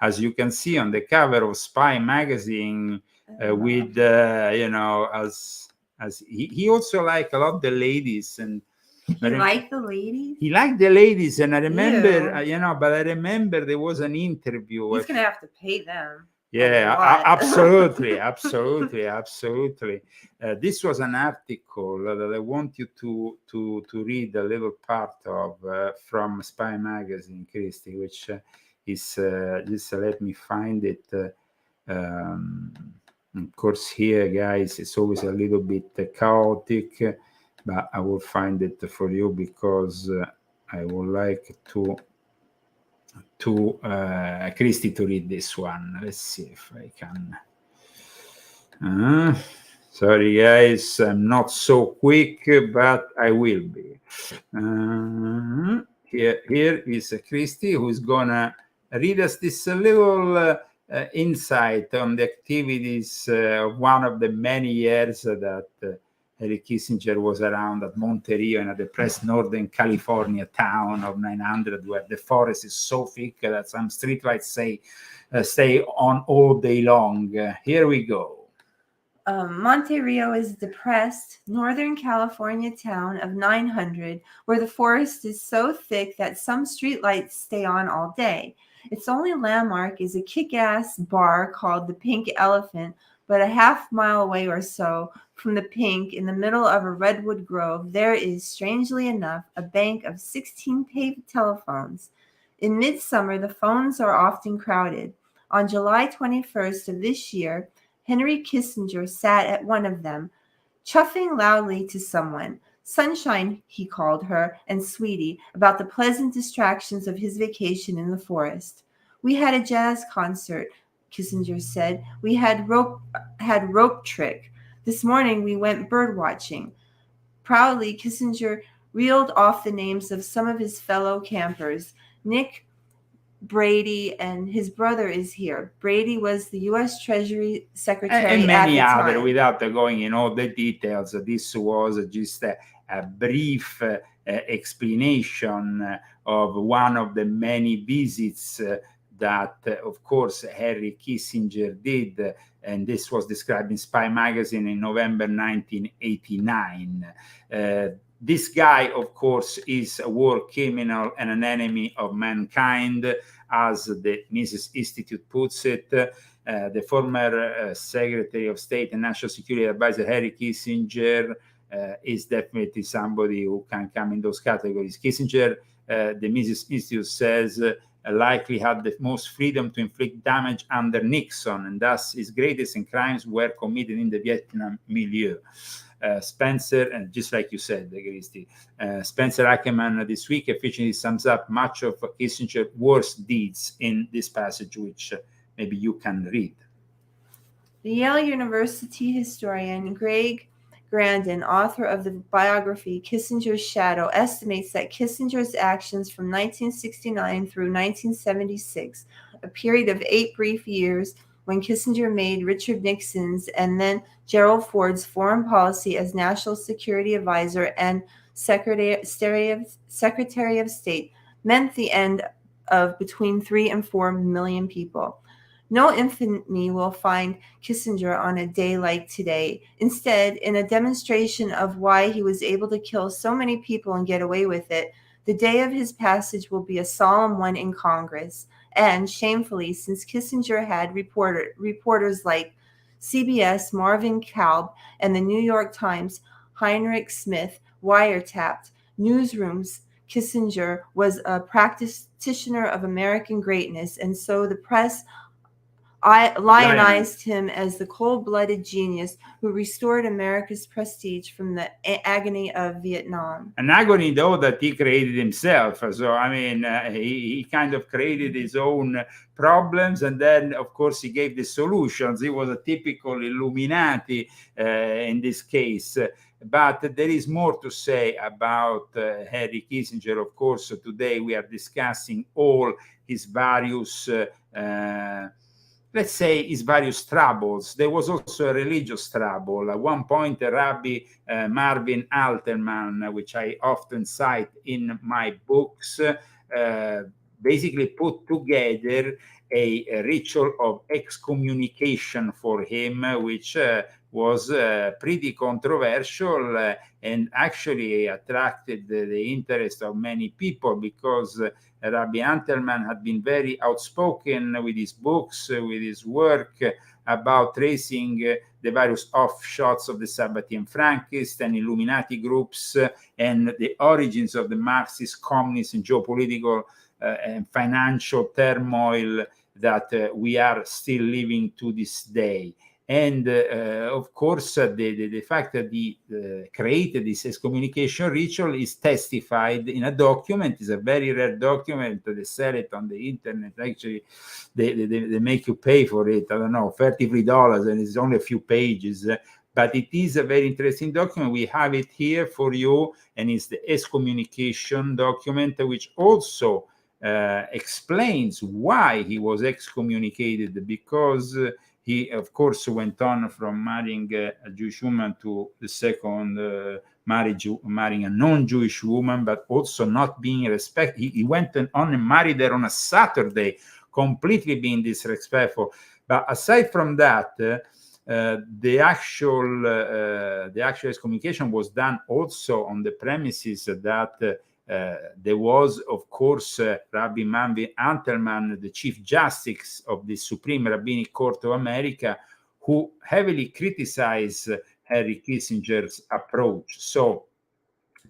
as you can see on the cover of Spy magazine, with as he also liked a lot the ladies, and he liked the ladies. He liked the ladies, and I remember, but I remember there was an interview. He's gonna have to pay them. Yeah, absolutely, absolutely, absolutely. This was an article that I want you to read a little part of from Spy magazine, Christy, which is just let me find it. Of course, here, guys, it's always a little bit chaotic, but I will find it for you because I would like to Christy to read this one. Let's see if I can. Sorry, guys, I'm not so quick, but I will be. Here is Christy, who's gonna read us this little insight on the activities of one of the many years that Henry Kissinger was around at Monterey, in a depressed northern California town of 900, where the forest is so thick that some streetlights stay on all day long. Here we go. Monte Rio is a depressed northern California town of 900, where the forest is so thick that some streetlights stay on all day. Its only landmark is a kick-ass bar called the Pink Elephant, but a half-mile away or so from the Pink, in the middle of a redwood grove, there is, strangely enough, a bank of 16 paved telephones. In midsummer, the phones are often crowded. On July 21st of this year, Henry Kissinger sat at one of them, chuffing loudly to someone. Sunshine, he called her, and Sweetie, about the pleasant distractions of his vacation in the forest. We had a jazz concert, Kissinger said. We had rope trick. This morning we went bird watching. Proudly, Kissinger reeled off the names of some of his fellow campers. Nick Brady, and his brother is here. Brady was the U.S. Treasury Secretary and many at the other, time. without going in all the details. This was just a brief explanation of one of the many visits that, of course, Henry Kissinger did, and this was described in Spy magazine in November 1989. This guy, of course, is a war criminal and an enemy of mankind, as the Mises Institute puts it. The former Secretary of State and National Security Advisor, Henry Kissinger, is definitely somebody who can come in those categories. Kissinger, the Mises Institute says, likely had the most freedom to inflict damage under Nixon, and thus his greatest crimes were committed in the Vietnam milieu. Spencer, and just like you said, Christy, Spencer Ackerman this week efficiently sums up much of Kissinger's worst deeds in this passage, which maybe you can read. The Yale University historian Greg Grandin, author of the biography Kissinger's Shadow, estimates that Kissinger's actions from 1969 through 1976, a period of 8 brief years when Kissinger made Richard Nixon's and then Gerald Ford's foreign policy as National Security Advisor and Secretary of State, meant the end of between 3 and 4 million people. No infamy will find Kissinger on a day like today. Instead, in a demonstration of why he was able to kill so many people and get away with it, the day of his passage will be a solemn one in Congress. And shamefully, since Kissinger had reporters like CBS, Marvin Kalb, and the New York Times, Heinrich Smith, wiretapped newsrooms, Kissinger was a practitioner of American greatness, and so the press lionized him as the cold-blooded genius who restored America's prestige from the agony of Vietnam. An agony, though, that he created himself. So, I mean, he kind of created his own problems, and then, of course, he gave the solutions. He was a typical Illuminati in this case. But there is more to say about Henry Kissinger. Of course, today we are discussing all his various let's say his various troubles. There was also a religious trouble. At one point, Rabbi Marvin Alterman, which I often cite in my books, basically put together a ritual of excommunication for him, which was pretty controversial and actually attracted the interest of many people, because Rabbi Antelman had been very outspoken with his books, with his work about tracing the various offshoots of the Sabbatean Frankists and Illuminati groups and the origins of the Marxist, communist, and geopolitical and financial turmoil that we are still living to this day. And of course, the fact that he created this excommunication ritual is testified in a document. It's a very rare document. They sell it on the internet. Actually, they make you pay for it. I don't know, $33, and it's only a few pages. But it is a very interesting document. We have it here for you, and it's the excommunication document, which also explains why he was excommunicated, because he, of course, went on from marrying a Jewish woman to the second marriage, marrying a non-Jewish woman, but also not being respected. He went on and married her on a Saturday, completely being disrespectful. But aside from that, the actual excommunication was done also on the premises that there was, of course, Rabbi Marvin Antelman, the Chief Justice of the Supreme Rabbinic Court of America, who heavily criticized Henry Kissinger's approach. So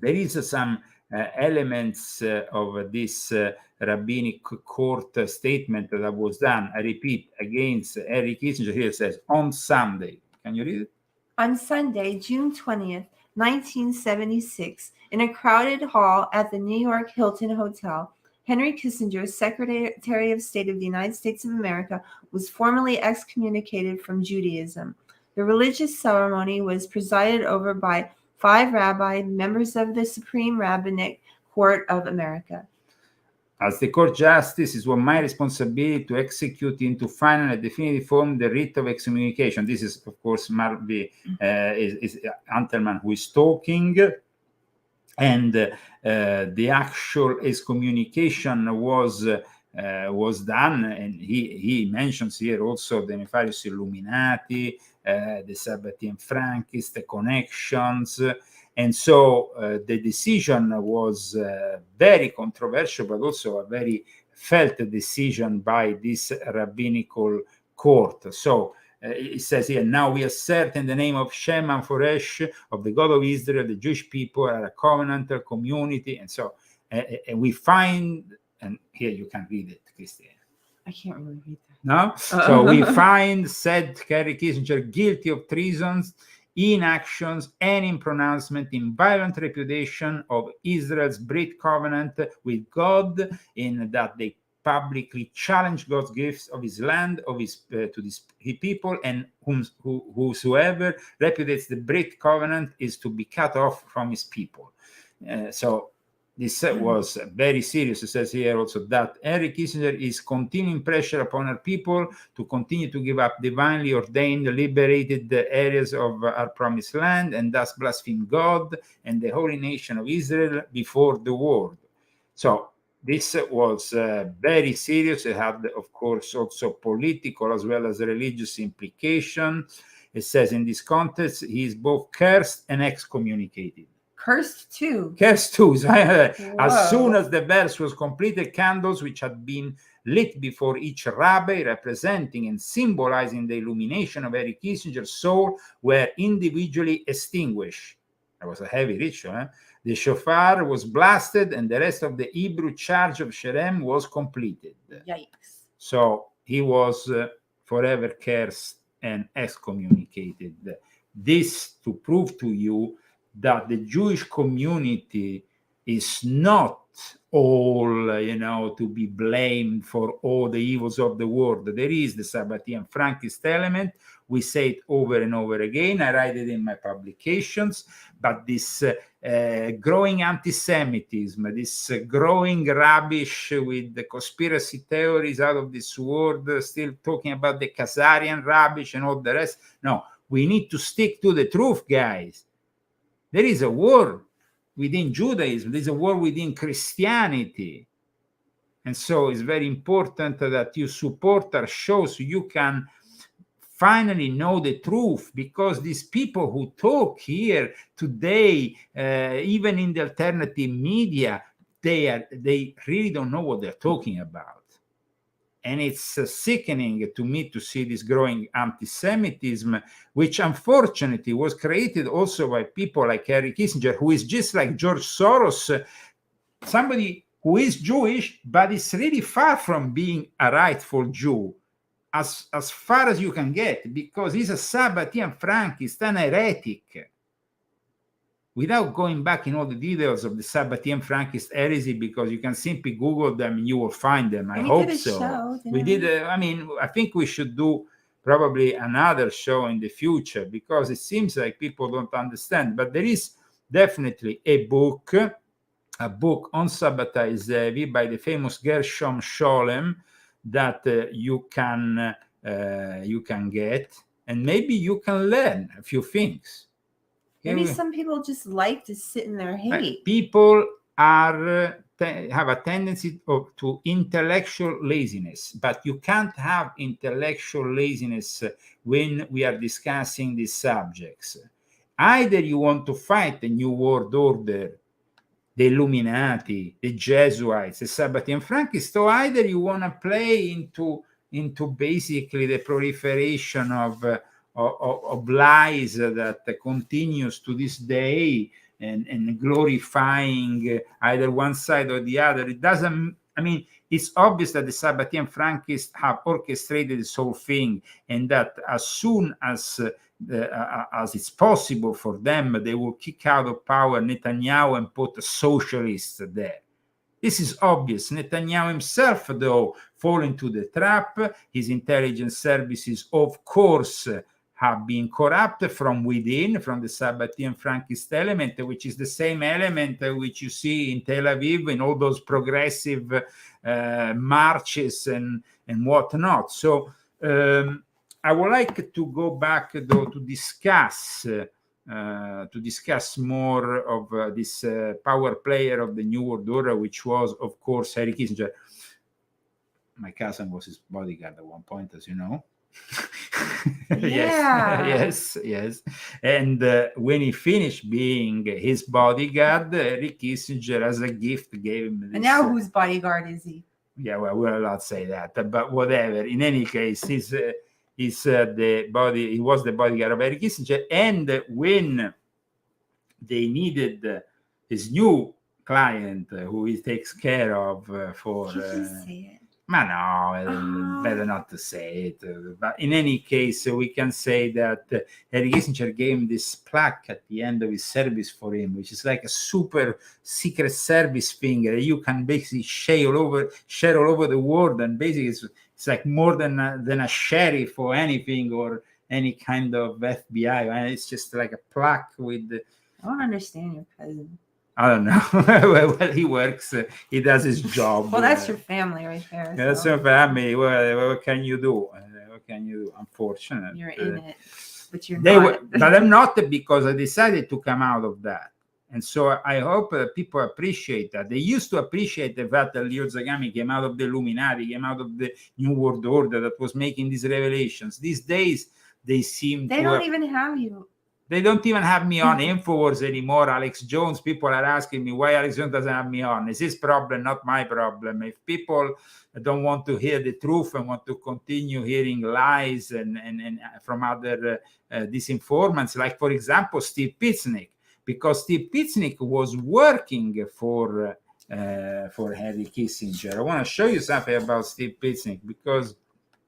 there is some elements of this Rabbinic Court statement that was done, I repeat, against Henry Kissinger. Here it says, on Sunday. Can you read it? On Sunday, June 20th, 1976, in a crowded hall at the New York Hilton Hotel, Henry Kissinger, Secretary of State of the United States of America, was formally excommunicated from Judaism. The religious ceremony was presided over by 5 rabbis, members of the Supreme Rabbinic Court of America. As the court justice, it was my responsibility to execute into final and definitive form the writ of excommunication. This is, of course, Marvin is Antelman who is talking, and the actual excommunication was done, and he mentions here also the nefarious Illuminati, the Sabbatean Frankists, the connections. And so the decision was very controversial, but also a very felt decision by this rabbinical court. So it says here, now we assert in the name of Shem and Foresh, of the God of Israel, the Jewish people are a covenantal community. And so and we find, and here you can read it, Christiane. I can't really read that. No? So we find, said Henry Kissinger, guilty of treasons, inactions, and in pronouncement in violent repudiation of Israel's Brit covenant with God, in that they publicly challenge God's gifts of his land, of his to his people, and whosoever repudiates the Brit covenant is to be cut off from his people. So this was very serious. It says here also that Henry Kissinger is continuing pressure upon our people to continue to give up divinely ordained, liberated areas of our promised land, and thus blaspheme God and the holy nation of Israel before the world. So this was very serious. It had, of course, also political as well as religious implication. It says in this context, he is both cursed and excommunicated. Cursed too. Cursed too. As Whoa. soon as the verse was completed, candles which had been lit before each rabbi, representing and symbolizing the illumination of Henry Kissinger's soul, were individually extinguished. That was a heavy ritual. Eh? The shofar was blasted, and the rest of the Hebrew charge of Sherem was completed. Yikes. So he was forever cursed and excommunicated. This to prove to you that the Jewish community is not all, to be blamed for all the evils of the world. There is the Sabbatean Frankist element. We say it over and over again. I write it in my publications. But this growing anti-Semitism, this growing rubbish with the conspiracy theories out of this world, still talking about the Khazarian rubbish and all the rest. No, we need to stick to the truth, guys. There is a war within Judaism. There's a war within Christianity. And so it's very important that you support our show so you can finally know the truth, because these people who talk here today, even in the alternative media, they really don't know what they're talking about. And it's sickening to me to see this growing anti-Semitism, which unfortunately was created also by people like Henry Kissinger, who is just like George Soros, somebody who is Jewish, but is really far from being a rightful Jew, as far as you can get, because he's a Sabbatean Frankist, an heretic. Without going back in all the details of the Sabbatean Frankist heresy, because you can simply Google them and you will find them. I hope so. We did. I think we should do probably another show in the future, because it seems like people don't understand. But there is definitely a book on Sabbatai Zevi by the famous Gershom Scholem that you can get, and maybe you can learn a few things. Maybe some people just like to sit in their hate. People have a tendency to intellectual laziness, but you can't have intellectual laziness when we are discussing these subjects. Either you want to fight the New World Order, the Illuminati, the Jesuits, the Sabbatean Frankists, or either you want to play into basically the proliferation of lies that continues to this day, and glorifying either one side or the other. It doesn't, it's obvious that the Sabbatean Frankists have orchestrated this whole thing, and that as soon as it's possible for them, they will kick out of power Netanyahu and put socialists there. This is obvious. Netanyahu himself, though, fall into the trap. His intelligence services, of course, have been corrupted from within, from the Sabbatean Frankist element, which is the same element which you see in Tel Aviv in all those progressive marches and whatnot. So I would like to go back, though, to discuss more of this power player of the New World Order, which was, of course, Henry Kissinger. My cousin was his bodyguard at one point, as you know. Yeah. Yes. And when he finished being his bodyguard, Henry Kissinger, as a gift, gave him this. And now whose bodyguard is he? Yeah, well, we're allowed to say that, but whatever. In any case, he was the bodyguard of Henry Kissinger. And when they needed his new client, who he takes care of for. Did you just say it? No, better not to say it. But in any case, we can say that Henry Kissinger gave him this plaque at the end of his service for him, which is like a super secret service thing that you can basically share all over the world, and basically it's like more than a sheriff or anything, or any kind of FBI. And it's just like a plaque with. I don't understand your cousin. I don't know. Well, he works. He does his job. Well, that's your family right there. Yeah, that's your family. Well, what can you do? What can you do? Unfortunate. You're in it, but you're not. But I'm not, because I decided to come out of that. And so I hope people appreciate that. They used to appreciate the fact that Leo Zagami came out of the Illuminati, came out of the New World Order that was making these revelations. These days, they seem They don't even have you. They don't even have me on InfoWars anymore. Alex Jones, people are asking me why Alex Jones doesn't have me on. It's his problem, not my problem. If people don't want to hear the truth and want to continue hearing lies and from other disinformants, like, for example, Steve Pitsnick, because Steve Pitsnick was working for Henry Kissinger. I want to show you something about Steve Pitsnick because,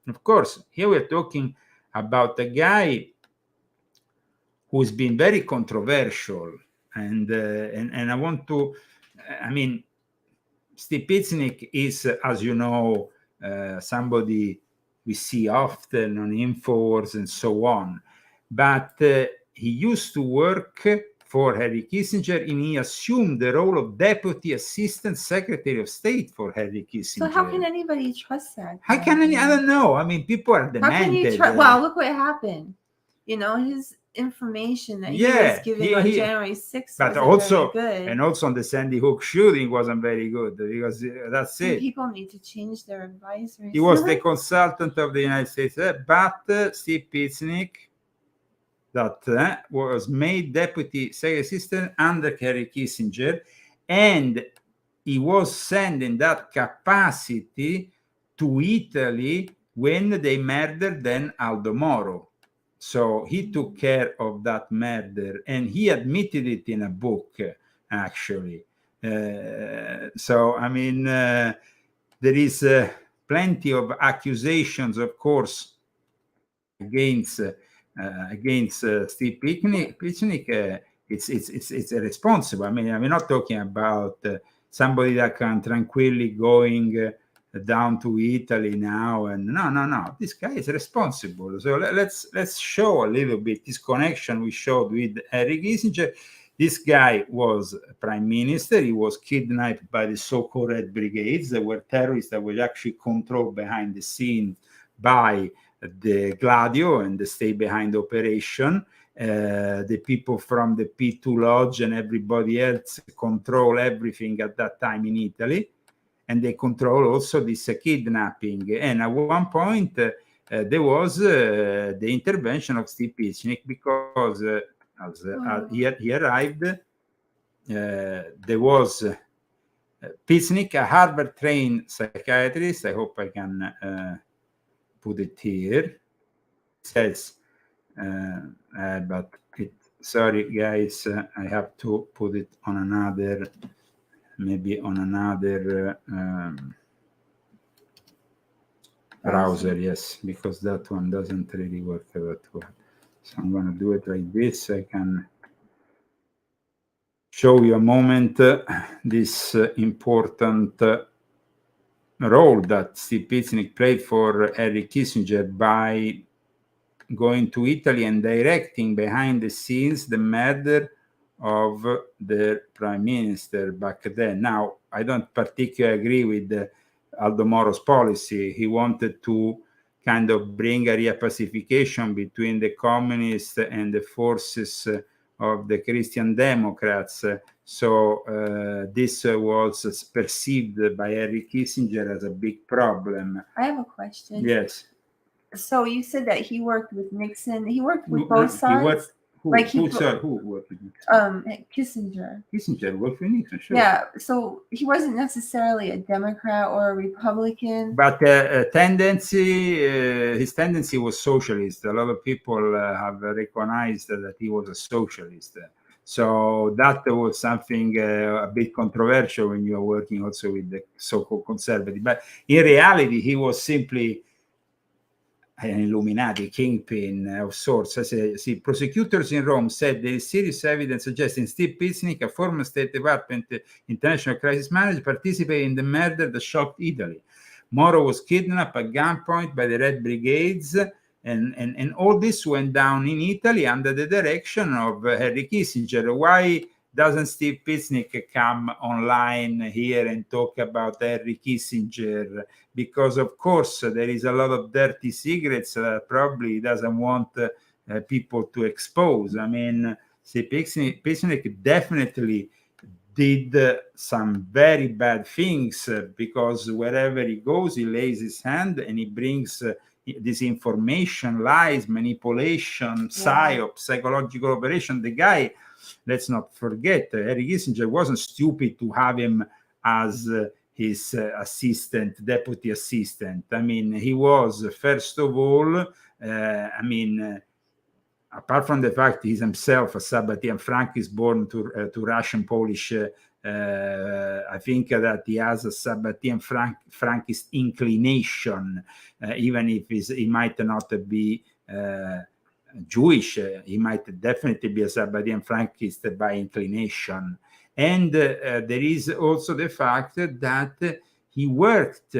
of course, here we're talking about a guy who's been very controversial, and I want to, I mean, Steve Pitsnick is, as you know, somebody we see often on InfoWars and so on, but he used to work for Henry Kissinger, and he assumed the role of Deputy Assistant Secretary of State for Henry Kissinger. So how can anybody trust that? How can I don't know. I mean, people are demented. How can you trust? Well, look what happened. You know, his information that he was giving on January 6th but wasn't also very good. And also on the Sandy Hook shooting wasn't very good because that's it. People need to change their advisories. He was the consultant of the United States, but Steve Pitsnick, that was made Deputy Secretary Assistant under Henry Kissinger, and he was sent in that capacity to Italy when they murdered then Aldo Moro. So he took care of that murder, and he admitted it in a book, actually. So, I mean, there is plenty of accusations, of course, against Steve Pitsnick. It's irresponsible. I mean, we're not talking about somebody that can tranquilly going down to Italy now, and no, this guy is responsible. So let's show a little bit this connection we showed with Henry Kissinger. This guy was prime minister. He was kidnapped by the so-called Red Brigades. They were terrorists that were actually controlled behind the scene by the Gladio and the state behind operation. The people from the P2 Lodge and everybody else control everything at that time in Italy. And they control also this kidnapping. And at one point, there was the intervention of Steve Pitsnick because as he arrived, there was Pitsnick, a Harvard-trained psychiatrist. I hope I can put it here. It says, but sorry, guys, I have to put it on another. Maybe on another browser, yes, because that one doesn't really work that well. So I'm going to do it like this. I can show you a moment this important role that Steve Pitsnick played for Henry Kissinger by going to Italy and directing behind the scenes the murder of the prime minister back then. Now, I don't particularly agree with Aldo Moro's policy. He wanted to kind of bring a repacification between the communists and the forces of the Christian Democrats. So this was perceived by Henry Kissinger as a big problem. I have a question. Yes. So you said that he worked with Nixon. He worked with both sides. Who worked with Nixon? Kissinger. Kissinger worked with Nixon, sure. Yeah, so he wasn't necessarily a Democrat or a Republican. But his tendency was socialist. A lot of people have recognized that he was a socialist. So that was something a bit controversial when you are working also with the so-called conservative. But in reality, he was simply an Illuminati kingpin of sorts. See, prosecutors in Rome said there is serious evidence suggesting Steve Pitsnick, a former State Department international crisis manager, participated in the murder that shocked Italy. Moro was kidnapped at gunpoint by the Red Brigades, and all this went down in Italy under the direction of Henry Kissinger. Why doesn't Steve Pitsnick come online here and talk about Henry Kissinger? Because, of course, there is a lot of dirty secrets that probably doesn't want people to expose. I mean, See, Piznik definitely did some very bad things because wherever he goes, he lays his hand and he brings disinformation, lies, manipulation, psyop, psychological operation. The guy, let's not forget, Henry Kissinger wasn't stupid to have him as his assistant, deputy assistant. I mean, he was, first of all, apart from the fact he's himself a Sabbatean Frankist born to Russian Polish, I think that he has a Sabbatean Frankist inclination, even if he might not be Jewish. He might definitely be a Sabbatean Frankist by inclination. And there is also the fact that he worked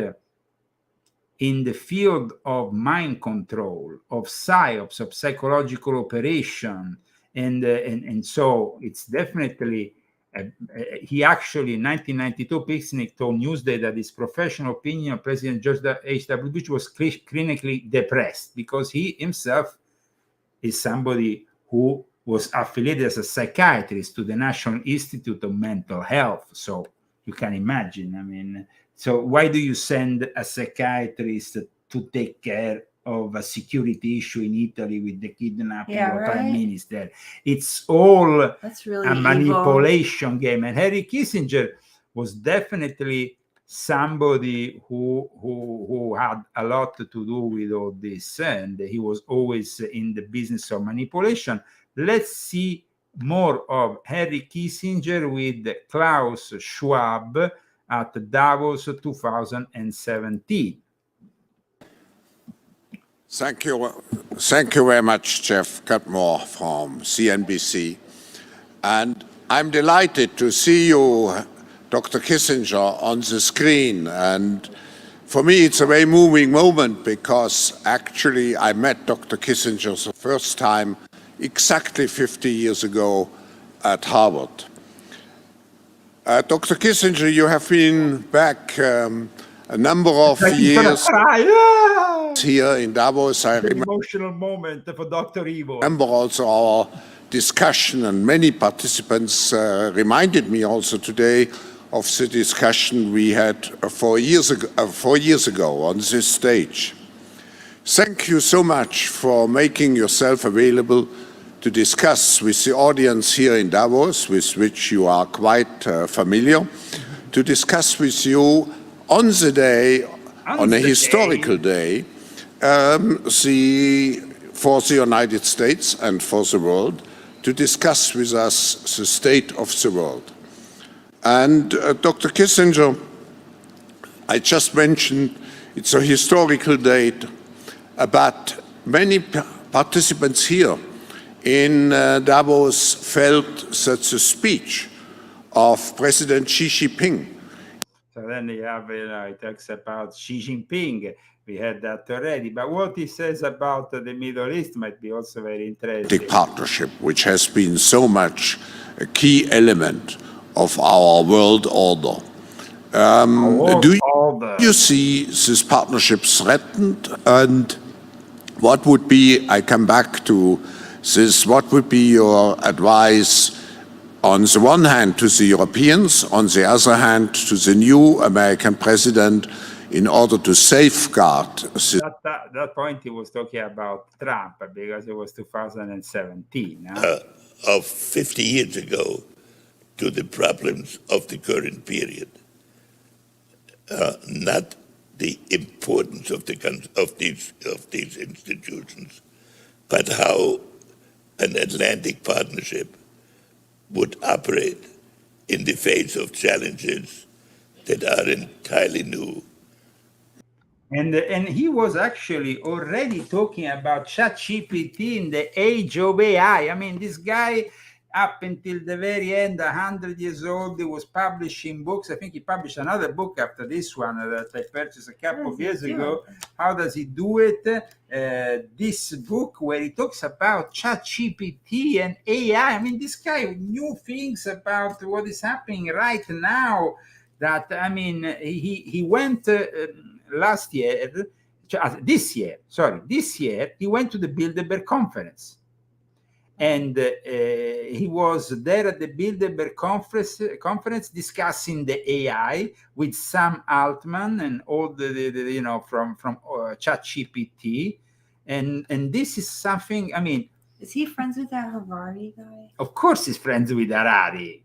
in the field of mind control, of psyops, of psychological operation, and so it's definitely he actually in 1992 Piznik told Newsday that his professional opinion of President George H.W. Bush was clinically depressed because he himself is somebody who was affiliated as a psychiatrist to the National Institute of Mental Health. So you can imagine, I mean, so why do you send a psychiatrist to take care of a security issue in Italy with the kidnapping of prime minister? It's all really a manipulation game. And Henry Kissinger was definitely somebody who had a lot to do with all this, and he was always in the business of manipulation. Let's see more of Henry Kissinger with Klaus Schwab at Davos 2017. Thank you very much, Jeff Cutmore from CNBC. And I'm delighted to see you, Dr. Kissinger, on the screen. And for me, it's a very moving moment because actually I met Dr. Kissinger the first time exactly 50 years ago at Harvard. Dr. Kissinger, you have been back a number of years here in Davos. I remember emotional moment for Dr. Ivo. Remember also our discussion, and many participants reminded me also today of the discussion we had 4 years ago on this stage. Thank you so much for making yourself available to discuss with the audience here in Davos, with which you are quite familiar, to discuss with you on the day, on a historical day, for the United States and for the world, to discuss with us the state of the world. And Dr. Kissinger, I just mentioned it's a historical date, but many participants here in Davos felt that the speech of President Xi Jinping. So then you have, it talks about Xi Jinping. We had that already. But what he says about the Middle East might be also very interesting. Partnership, which has been so much a key element of our world order. Do you see this partnership threatened? And what would be, I come back to this, what would be your advice on the one hand to the Europeans, on the other hand to the new American president in order to safeguard? That point he was talking about Trump because it was 2017. Of 50 years ago to the problems of the current period. Not the importance of these institutions, but how an Atlantic partnership would operate in the face of challenges that are entirely new. And he was actually already talking about ChatGPT in the age of AI. I mean, this guy, up until the very end, 100 years old, he was publishing books. I think he published another book after this one that I purchased a couple of years ago. How does he do it? This book where he talks about ChatGPT and AI. I mean, this guy knew things about what is happening right now. That, I mean, he went this year, he went to the Bilderberg conference. And he was there at the Bilderberg conference discussing the AI with Sam Altman and all the from ChatGPT, and this is something. I mean, is he friends with that Harari guy? Of course, he's friends with Harari.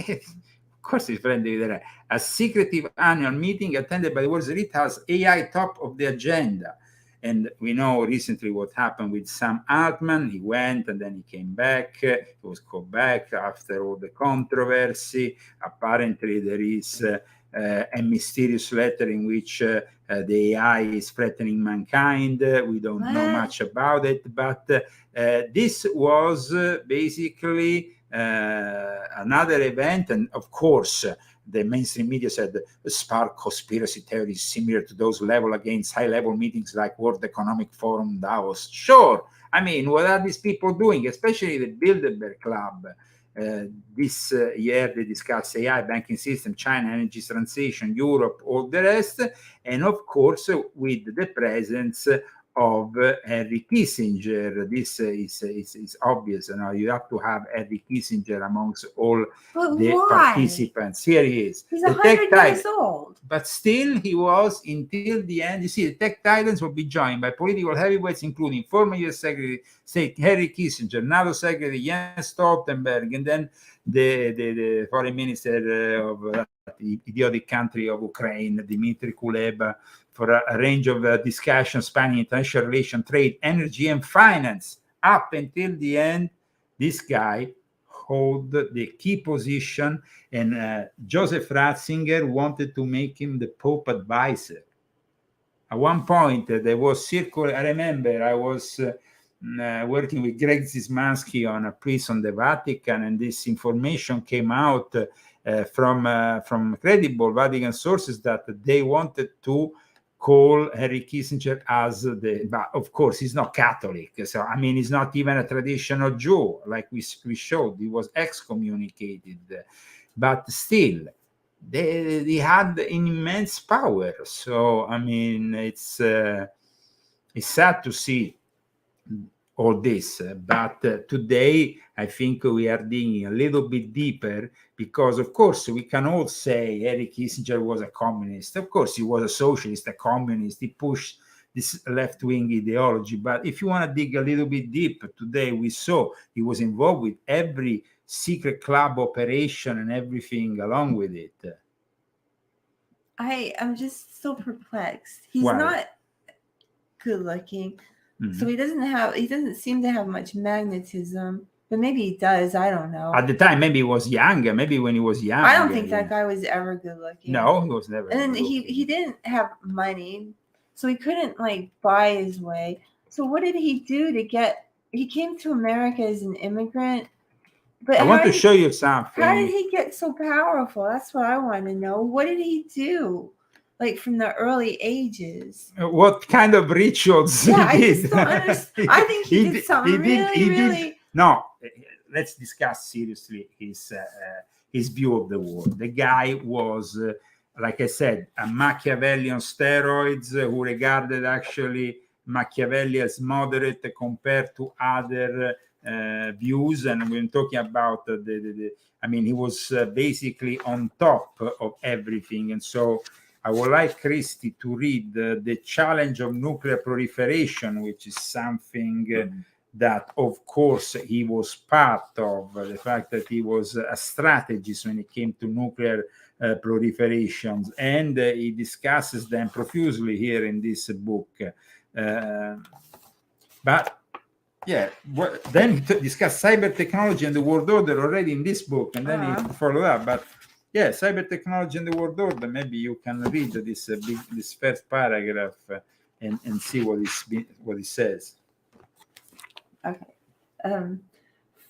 Of course, he's friends with Harari. A secretive annual meeting attended by the world's elite has AI top of the agenda. And we know recently what happened with Sam Altman. He went and then he came back. He was called back after all the controversy. Apparently, there is a mysterious letter in which the AI is threatening mankind. We don't know much about it, but this was basically another event. And of course, the mainstream media said spark conspiracy theories similar to those leveled against high-level meetings like World Economic Forum, Davos. Sure. I mean, what are these people doing? Especially the Bilderberg Club. This year they discussed AI, banking system, China, energy transition, Europe, all the rest. And of course, with the presence of Henry Kissinger. This is obvious. You have to have Henry Kissinger amongst all the participants. Here he is. He's 100 years old. But still, he was until the end. You see, the tech titans will be joined by political heavyweights, including former U.S. Secretary of State Henry Kissinger, NATO Secretary Jens Stoltenberg, and then the foreign minister of the idiotic country of Ukraine, Dmitry Kuleba, for a range of discussions spanning international relations, trade, energy, and finance. Up until the end, this guy hold the key position, and Joseph Ratzinger wanted to make him the Pope advisor. At one point, there was I remember I was working with Greg Zismansky on a piece on the Vatican, and this information came out from credible Vatican sources that they wanted to call Henry Kissinger as but of course he's not Catholic, so I mean he's not even a traditional Jew, like we showed. He was excommunicated, but still they had immense power. So I mean it's sad to see all this, but today I think we are digging a little bit deeper, because of course we can all say Henry Kissinger was a communist. Of course he was a socialist, a communist. He pushed this left-wing ideology. But if you want to dig a little bit deep, today we saw he was involved with every secret club operation and everything along with it. I am just so perplexed. He's Why? not good looking. So he doesn't seem to have much magnetism, but maybe he does. I don't know. At the time, maybe he was younger. Maybe when he was young. I don't think that guy was ever good looking. No, he was never. And then he didn't have money, so he couldn't like buy his way. So what did he do to get? He came to America as an immigrant. But I want to show you something. How did he get so powerful? That's what I want to know. What did he do? Like from the early ages. What kind of rituals yeah, he did? I just don't understand. I think he did something really. No, let's discuss seriously his view of the world. The guy was, like I said, a Machiavelli on steroids, who regarded actually Machiavelli as moderate compared to other views. And we're talking about I mean, he was basically on top of everything. And so I would like Christy to read The Challenge of Nuclear Proliferation, which is something that, of course, he was part of, the fact that he was a strategist when it came to nuclear proliferations, and he discusses them profusely here in this book. But yeah, then he discussed cyber technology and the world order already in this book, and then he followed up. But yeah, cyber technology and the world order. Maybe you can read this first paragraph and see what he says. Okay.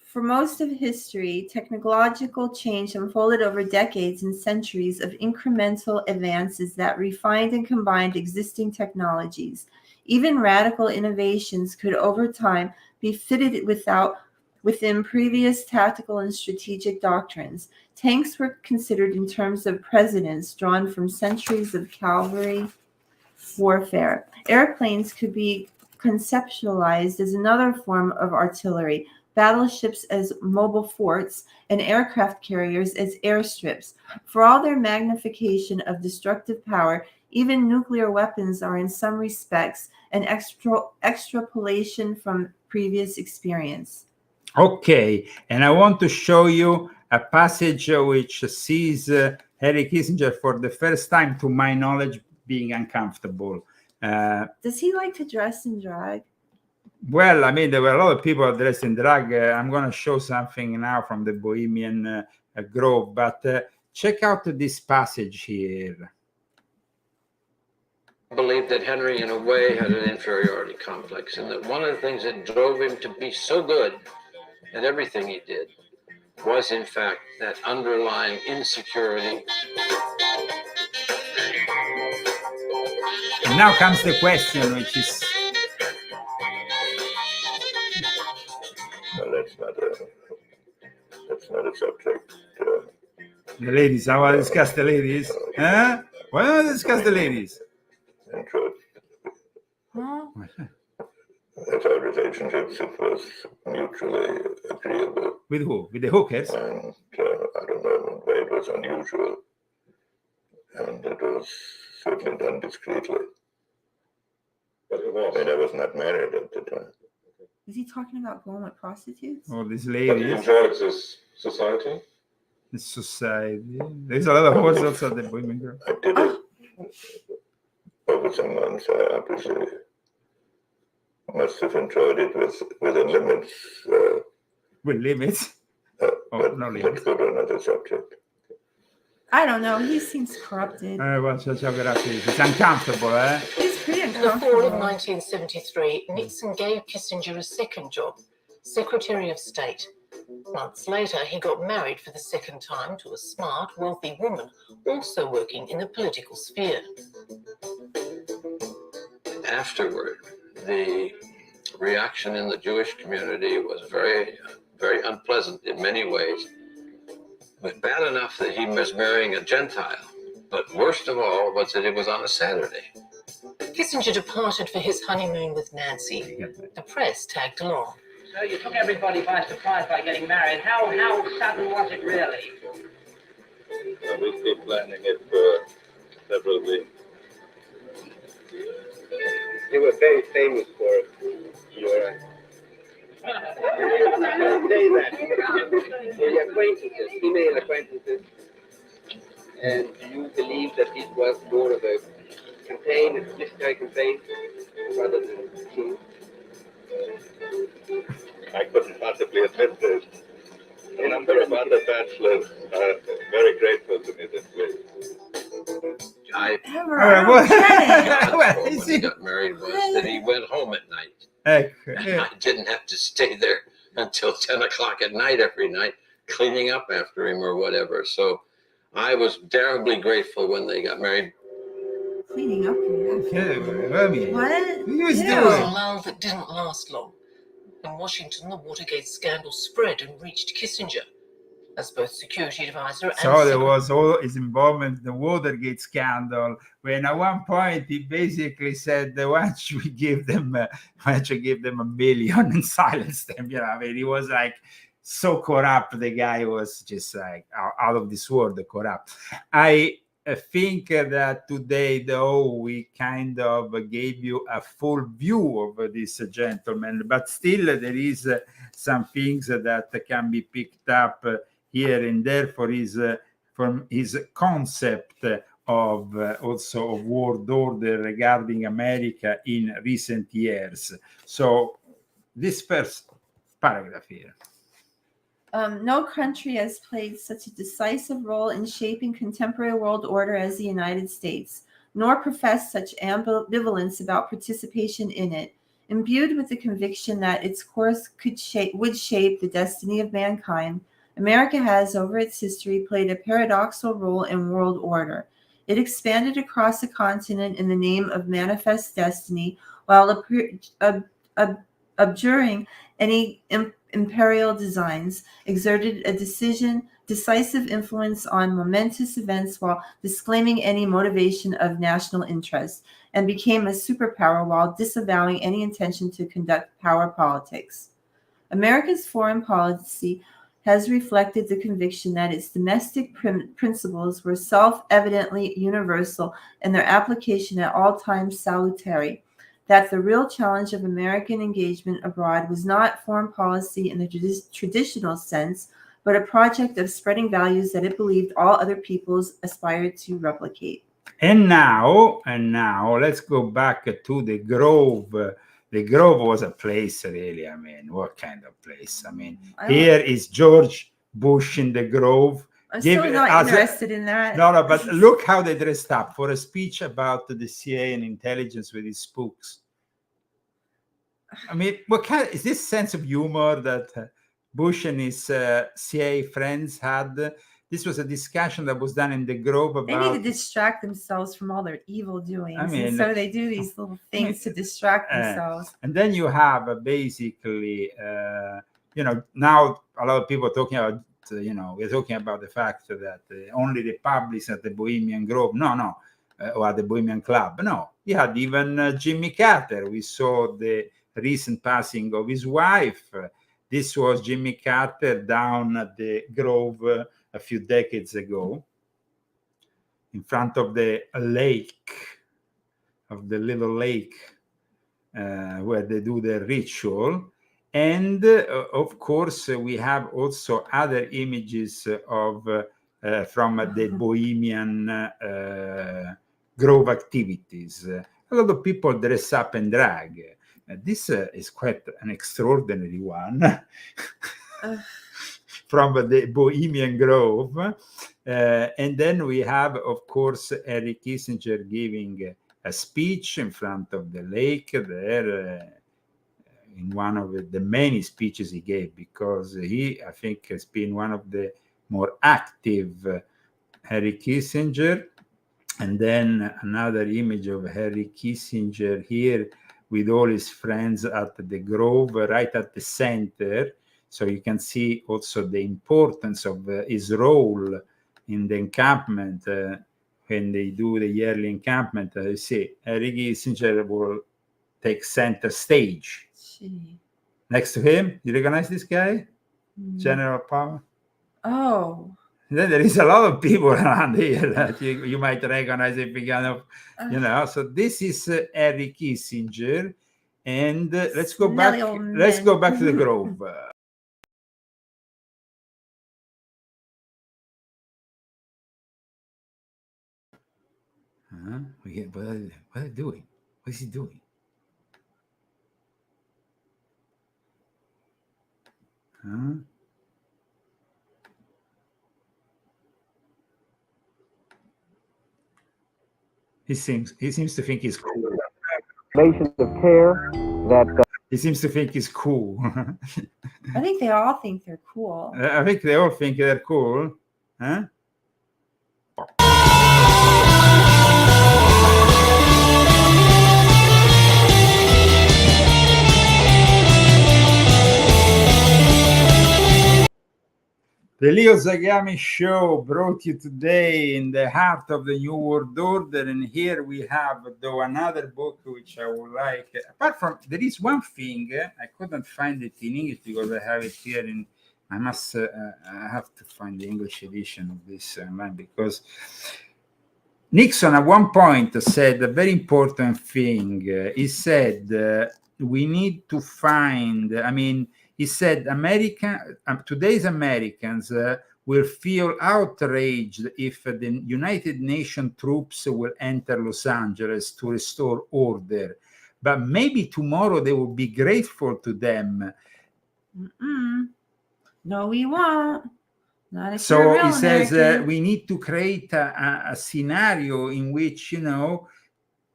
For most of history, technological change unfolded over decades and centuries of incremental advances that refined and combined existing technologies. Even radical innovations could, over time, be fitted within previous tactical and strategic doctrines. Tanks were considered in terms of precedents drawn from centuries of cavalry warfare. Airplanes could be conceptualized as another form of artillery. battleships as mobile forts, and aircraft carriers as airstrips. For all their magnification of destructive power, even nuclear weapons are in some respects an extrapolation from previous experience. Okay, and I want to show you a passage which sees Henry Kissinger for the first time, to my knowledge, being uncomfortable. Does he like to dress in drag? Well, I mean, there were a lot of people dressed in drag. I'm going to show something now from the Bohemian Grove, but check out this passage here. I believe that Henry, in a way, had an inferiority complex, and that one of the things that drove him to be so good at everything he did was, in fact, that underlying insecurity. And now comes the question, which is... Well, that's not a subject. The ladies, I want to discuss the ladies. Huh? Why don't we discuss the ladies? In truth, Huh? as our relationships, it was mutually agreeable. With who? With the hookers? And I don't know why it was unusual. And it was certainly done discreetly. But it was. And I was not married at the time. Is he talking about going with prostitutes? All these But ladies. you enjoyed this society? The society. There's a lot of horses also at the Bohemian Grove. I did it over some months. I obviously must have enjoyed it with the limits. With limits? But no let's limits. go to another subject. I don't know. He seems corrupted. It's uncomfortable, eh? He's pretty In the fall of uncomfortable. 1973, Nixon gave Kissinger a second job, Secretary of State. Months later, he got married for the second time to a smart, wealthy woman, also working in the political sphere. Afterward, the reaction in the Jewish community was very, very unpleasant in many ways. It was bad enough that he was marrying a Gentile, but worst of all was that it was on a Saturday. Kissinger departed for his honeymoon with Nancy. The press tagged along. So you took everybody by surprise by getting married. How sudden was it really? We've been planning it for several weeks. You were very famous for your say that your acquaintances, female acquaintances, and do you believe that it was more of a campaign, a publicity campaign, rather than true? I couldn't possibly admit this. A number of other bachelors are very grateful to me this way. I Well, when he got married was that he went home at night. And I didn't have to stay there until 10 o'clock at night every night, cleaning up after him or whatever. So I was terribly grateful when they got married. Cleaning up. What? There was a lull that didn't last long. In Washington, the Watergate scandal spread and reached Kissinger as both security advisor and So there was all his involvement in the Watergate scandal, when at one point he basically said, why don't you give them $1 million and silence them? You know, I mean, he was like so corrupt. The guy was just like out of this world, corrupt. I think that today, though, we kind of gave you a full view of this gentleman, but still there is some things that can be picked up here and there for from his concept of also of world order regarding America in recent years. So this first paragraph here. No country has played such a decisive role in shaping contemporary world order as the United States, nor professed such ambivalence about participation in it. Imbued with the conviction that its course would shape the destiny of mankind, America has, over its history, played a paradoxical role in world order. It expanded across the continent in the name of manifest destiny, while abjuring any imperial designs, exerted a decisive influence on momentous events while disclaiming any motivation of national interest, and became a superpower while disavowing any intention to conduct power politics. America's foreign policy has reflected the conviction that its domestic principles were self-evidently universal and their application at all times salutary, that the real challenge of American engagement abroad was not foreign policy in the traditional sense, but a project of spreading values that it believed all other peoples aspired to replicate. And now, let's go back to the Grove. The Grove was a place, really. I mean, what kind of place? I mean, here is George Bush in the Grove. I'm still not interested in that. No, but look how they dressed up for a speech about the CIA and intelligence with his spooks. I mean, what kind is this sense of humor that Bush and his CIA friends had? This was a discussion that was done in the Grove about... They need to distract themselves from all their evil doings. I mean, and so they do these little things to distract themselves. And then you have basically, now a lot of people are talking about, we're talking about the fact that only the publics at the Bohemian Grove, or at the Bohemian Club. No, you had even Jimmy Carter. We saw the recent passing of his wife. This was Jimmy Carter down at the Grove a few decades ago, in front of the lake, of the little lake where they do the ritual. And of course, we have also other images of from the Bohemian Grove activities. A lot of people dress up and drag. This is quite an extraordinary one. From the Bohemian Grove. And then we have, of course, Henry Kissinger giving a speech in front of the lake there, in one of the many speeches he gave, because he, I think, has been one of the more active Henry Kissinger. And then another image of Henry Kissinger here with all his friends at the Grove, right at the center. So you can see also the importance of his role in the encampment. When they do the yearly encampment, you see, Henry Kissinger will take center stage. Gee. Next to him, you recognize this guy? General Palmer? Oh. Then there is a lot of people around here that you might recognize if you kind of, So this is Henry Kissinger. And let's go back. Let's go back to the Grove. What are they doing? What is he doing? He seems to think he's cool. Nations of care that he seems to think he's cool. I think they all think they're cool. I think they all think they're cool, huh? The Leo Zagami show brought you today in the heart of the New World Order. And here we have, though, another book which I would like. Apart from, there is one thing, I couldn't find it in English because I have it here in, I have to find the English edition of this online, because Nixon at one point said a very important thing. He said, we need to find, he said, today's Americans will feel outraged if the United Nations troops will enter Los Angeles to restore order. But maybe tomorrow they will be grateful to them. No, we won't. Not if So you're a real he says American. we need to create a scenario in which,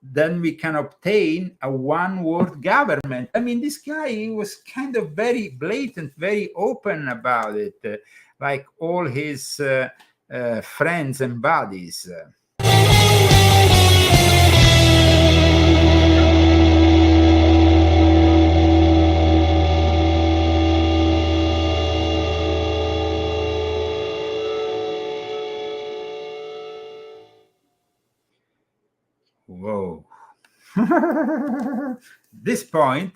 then we can obtain a one-world government. This guy was kind of very blatant, very open about it, like all his friends and buddies. Whoa. This point,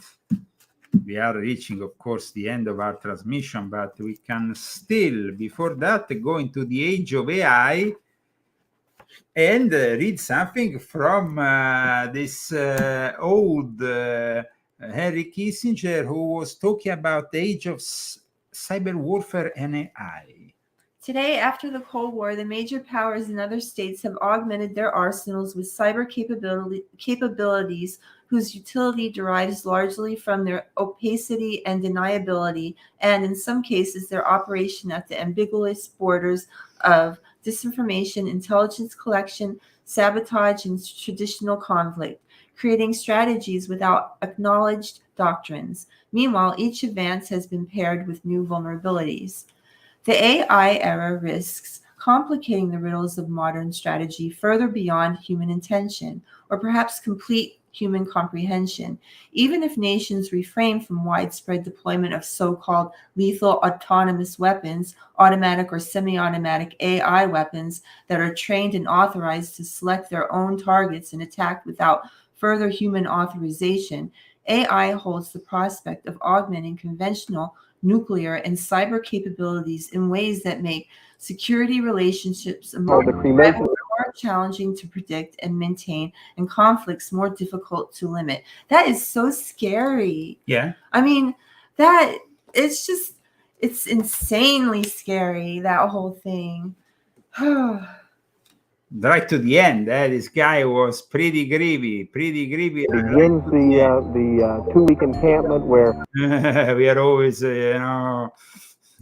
we are reaching, of course, the end of our transmission, but we can still, before that, go into the age of AI and read something from this old Henry Kissinger, who was talking about the age of cyber warfare and AI. Today, after the Cold War, the major powers in other states have augmented their arsenals with cyber capabilities whose utility derives largely from their opacity and deniability, and in some cases, their operation at the ambiguous borders of disinformation, intelligence collection, sabotage, and traditional conflict, creating strategies without acknowledged doctrines. Meanwhile, each advance has been paired with new vulnerabilities. The AI era risks complicating the riddles of modern strategy further beyond human intention, or perhaps complete human comprehension. Even if nations refrain from widespread deployment of so-called lethal autonomous weapons, automatic or semi-automatic AI weapons that are trained and authorized to select their own targets and attack without further human authorization, AI holds the prospect of augmenting conventional nuclear and cyber capabilities in ways that make security relationships among rivals more challenging to predict and maintain, and conflicts more difficult to limit. That is so scary. Yeah. I mean, that it's just, it's insanely scary, that whole thing. Right to the end, this guy was pretty greedy. Begins the 2-week encampment where we are always,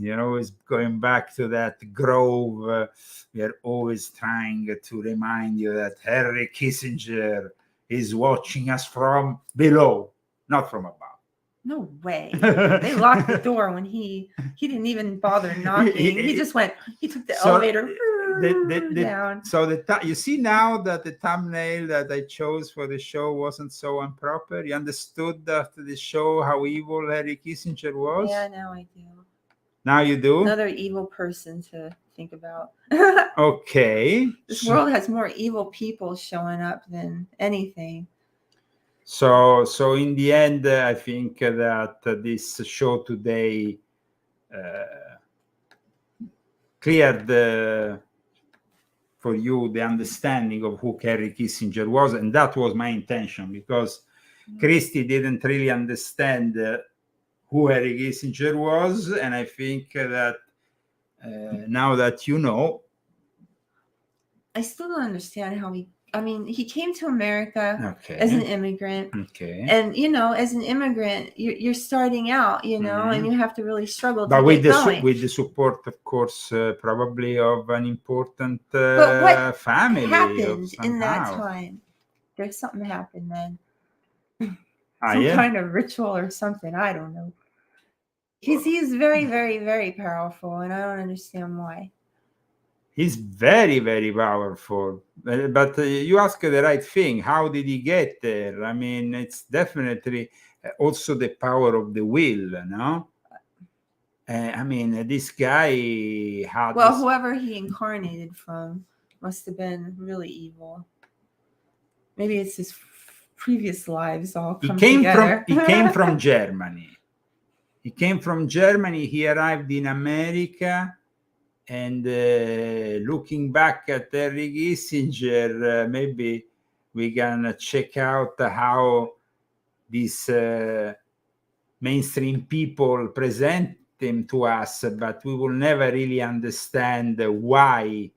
always going back to that grove. We are always trying to remind you that Henry Kissinger is watching us from below, not from above. No way. They locked the door when he didn't even bother knocking. He just went, he took the elevator down. So you see now that the thumbnail that I chose for the show wasn't so improper. You understood after the show how evil Henry Kissinger was? Yeah, now I do. Now you do? Another evil person to think about. Okay. This world has more evil people showing up than anything. So in the end, I think that this show today cleared for you the understanding of who Henry Kissinger was, and that was my intention, because Christy didn't really understand who Henry Kissinger was, and I think that now that you know, I still don't understand how he came to America as an immigrant. Okay. And, as an immigrant, you're starting out, and you have to really struggle but to with get going. with the support, of course, probably of an important But what family. happened in that time? There's something happened then. Some Yeah? kind of ritual or something. I don't know. He's very, very, very powerful, and I don't understand why. He's very, very powerful. But you ask the right thing. How did he get there? I mean, it's definitely also the power of the will, no? I mean, this guy had... Well, whoever he incarnated from must have been really evil. Maybe it's his previous lives all come together. He came from Germany. He came from Germany. He arrived in America. And looking back at Henry Kissinger, maybe we can check out how these mainstream people present him to us, but we will never really understand why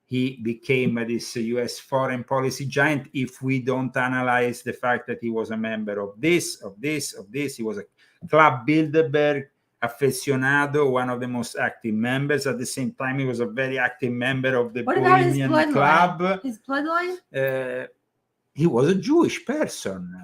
he became this US foreign policy giant if we don't analyze the fact that he was a member of this. He was a Club Bilderberg aficionado, one of the most active members. At the same time, he was a very active member of the Bohemian Club. His bloodline? He was a Jewish person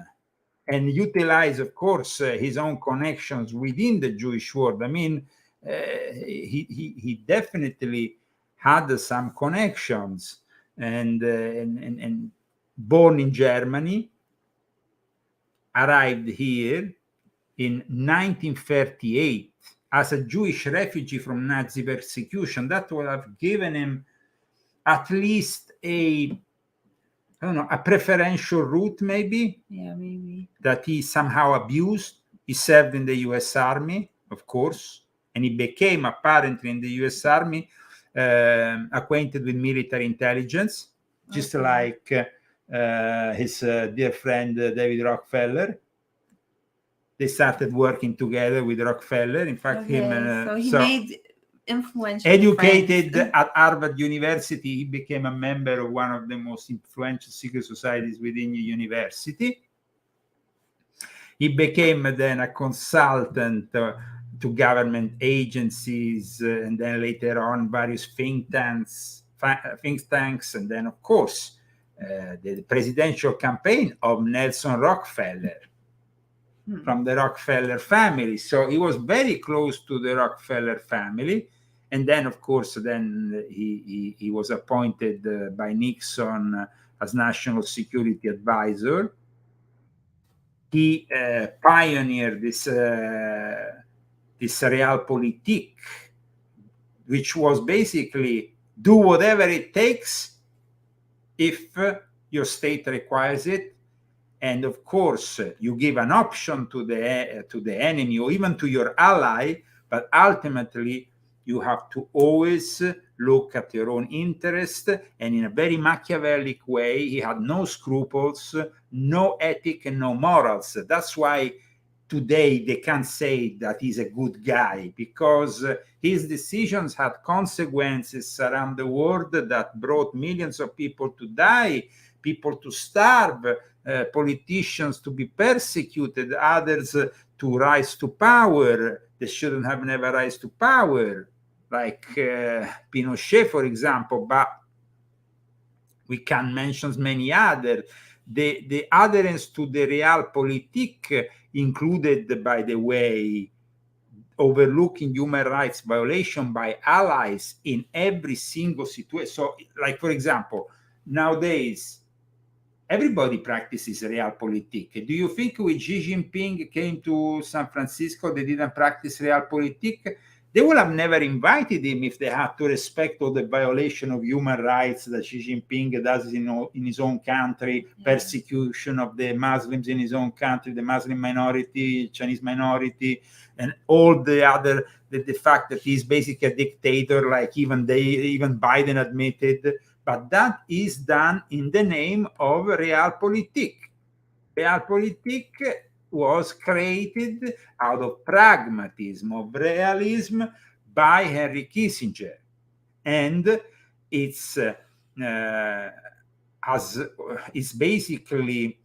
and utilized, of course, his own connections within the Jewish world. I mean, he definitely had some connections, and born in Germany, arrived here in 1938 as a Jewish refugee from Nazi persecution. That would have given him at least a preferential route, maybe. Yeah, maybe. That he somehow abused He served in the U.S. Army, of course, and he became apparently in the U.S. Army acquainted with military intelligence, just like his dear friend David Rockefeller. They started working together with Rockefeller. In fact, so he made influential educated friends. at Harvard University, he became a member of one of the most influential secret societies within the university. He became then a consultant to government agencies, and then later on various think tanks, and then of course the presidential campaign of Nelson Rockefeller from the Rockefeller family. So he was very close to the Rockefeller family. And then, of course, then he was appointed by Nixon as national security advisor. He pioneered this realpolitik, which was basically do whatever it takes if your state requires it. And of course, you give an option to the enemy or even to your ally, but ultimately you have to always look at your own interest. And in a very Machiavellic way, he had no scruples, no ethic, and no morals. That's why today they can't say that he's a good guy, because his decisions had consequences around the world that brought millions of people to die, people to starve, politicians to be persecuted, others to rise to power. They shouldn't have never rise to power, like Pinochet, for example, but we can mention many others. The adherence to the realpolitik included, by the way, overlooking human rights violation by allies in every single situation. So, like, for example, nowadays, everybody practices realpolitik. Do you think when Xi Jinping came to San Francisco, they didn't practice realpolitik? They would have never invited him if they had to respect all the violation of human rights that Xi Jinping does in his own country, persecution of the Muslims in his own country, the Muslim minority, Chinese minority, and all the other, the fact that he's basically a dictator, like even Biden admitted. But that is done in the name of realpolitik. Realpolitik was created out of pragmatism, of realism, by Henry Kissinger. And it's basically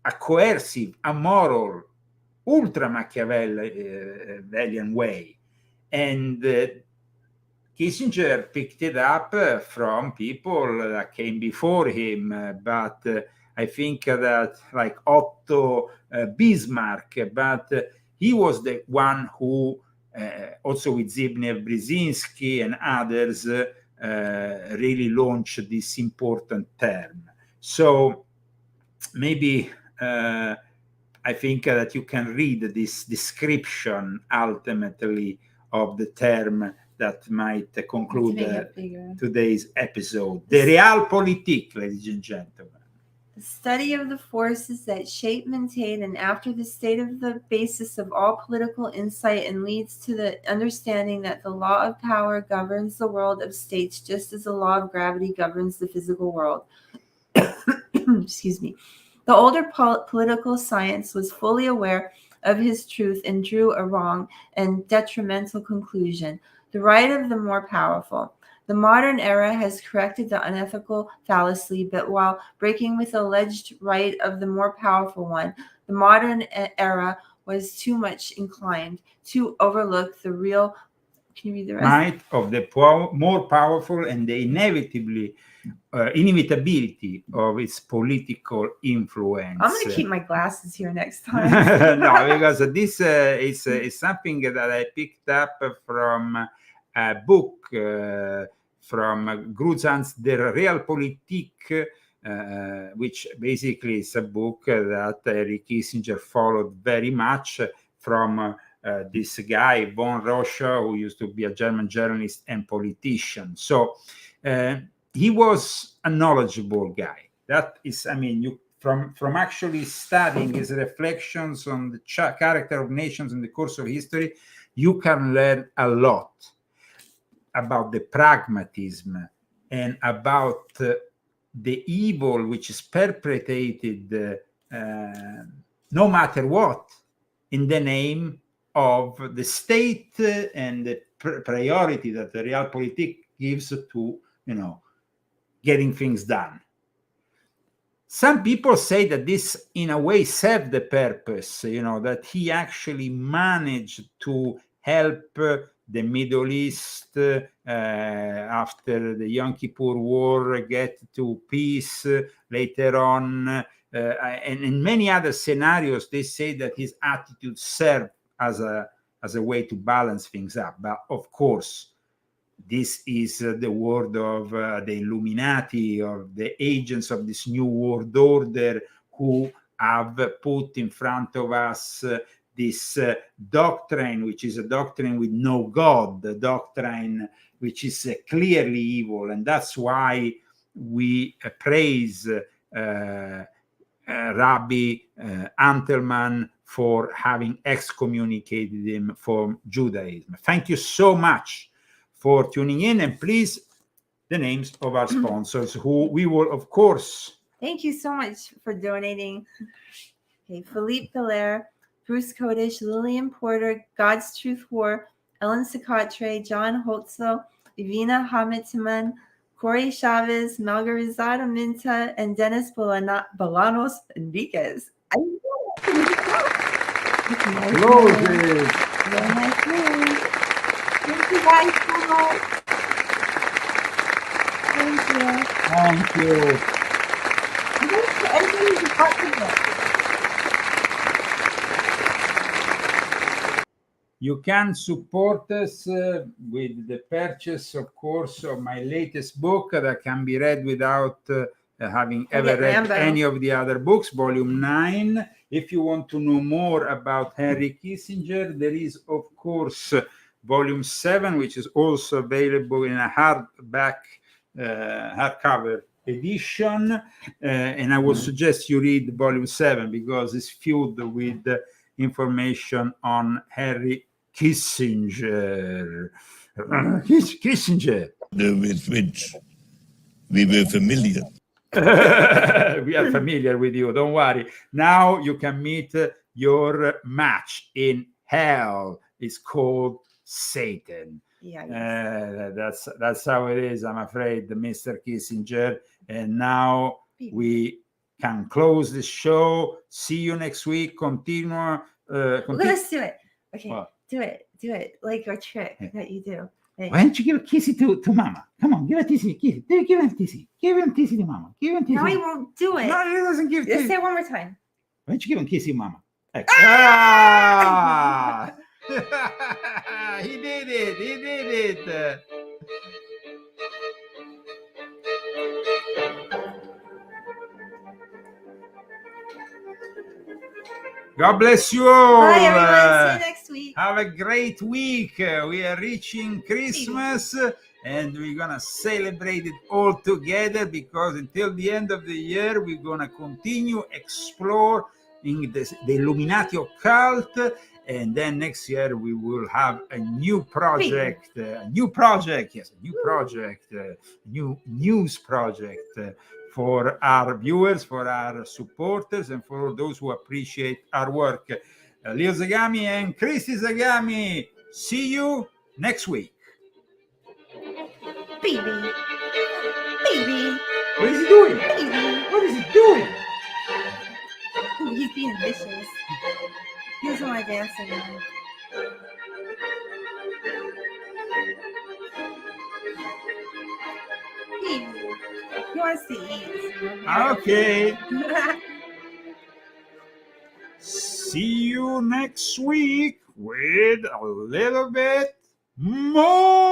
a coercive, amoral, ultra-Machiavellian way. And Kissinger picked it up from people that came before him, but I think that like Otto Bismarck, but he was the one who, also with Zbigniew Brzezinski and others, really launched this important term. So maybe I think that you can read this description ultimately of the term that might conclude today's episode. The realpolitik, ladies and gentlemen. The study of the forces that shape, maintain, and after the state of the basis of all political insight, and leads to the understanding that the law of power governs the world of states just as the law of gravity governs the physical world. Excuse me. The older political science was fully aware of his truth and drew a wrong and detrimental conclusion. The right of the more powerful. The modern era has corrected the unethical fallacy, but while breaking with the alleged right of the more powerful one, the modern era was too much inclined to overlook the real, can you read the rest? Might of the more powerful and the inevitability of its political influence. I'm going to keep my glasses here next time. No, because this is something that I picked up from a book from Gruzan's Der Realpolitik, which basically is a book that Henry Kissinger followed very much from this guy, von Roscher, who used to be a German journalist and politician. So he was a knowledgeable guy. That is, I mean, you from actually studying his reflections on the character of nations in the course of history, you can learn a lot about the pragmatism and about the evil which is perpetrated no matter what in the name of the state and the priority that the realpolitik gives to, getting things done. Some people say that this, in a way, served the purpose, that he actually managed to help the Middle East after the Yom Kippur War get to peace later on. And in many other scenarios, they say that his attitude served as a way to balance things up. But of course, this is the word of the Illuminati, of the agents of this new world order, who have put in front of us this doctrine, which is a doctrine with no God, the doctrine which is clearly evil. And that's why we praise Rabbi Antelman for having excommunicated him from Judaism. Thank you so much for tuning in, and please, the names of our sponsors, who we will, of course. Thank you so much for donating. Okay, Philippe Hilaire, Bruce Kodish, Lillian Porter, God's Truth War, Ellen Secatre, John Holtzel, Ivina Hamitman, Corey Chavez, Margarizada Minta, and Dennis Bolanos Enriquez. Hello, very nice name. Thank you guys so much. Thank you. Thank you. You can support us with the purchase, of course, of my latest book that can be read without having ever read any of the other books, Volume 9. If you want to know more about Henry Kissinger, there is, of course, Volume 7, which is also available in a hardcover edition. And I would suggest you read Volume 7 because it's filled with information on Henry Kissinger. Kissinger. With which we were familiar. We are familiar with you, don't worry. Now you can meet your match in hell. It's called Satan. Yeah, that's how it is, I'm afraid, Mr. Kissinger. And now we can close the show. See you next week. Continue. Let's do it. Okay, what? do it like your trick that you do. Hey. Why don't you give a kissy to Mama? Come on, give a kissy. Give him a kissy. Give him a kissy to Mama. Give him a kissy. No, he won't do it. No, he doesn't give. Just say it one more time. Why don't you give him a kissy, Mama? Ah! He did it. He did it. God bless you all. Bye, everyone. See you next week. Have a great week. We are reaching Christmas and we're going to celebrate it all together because until the end of the year, we're going to continue exploring the Illuminati occult. And then next year, we will have a new project, new news project for our viewers, for our supporters, and for those who appreciate our work. Leo Zagami and Christy Zagami. See you next week. Baby. What is he doing? Baby. What is he doing? Ooh, he's being vicious. He doesn't want to dance anymore. Baby. He wants to eat. Okay. See you next week with a little bit more.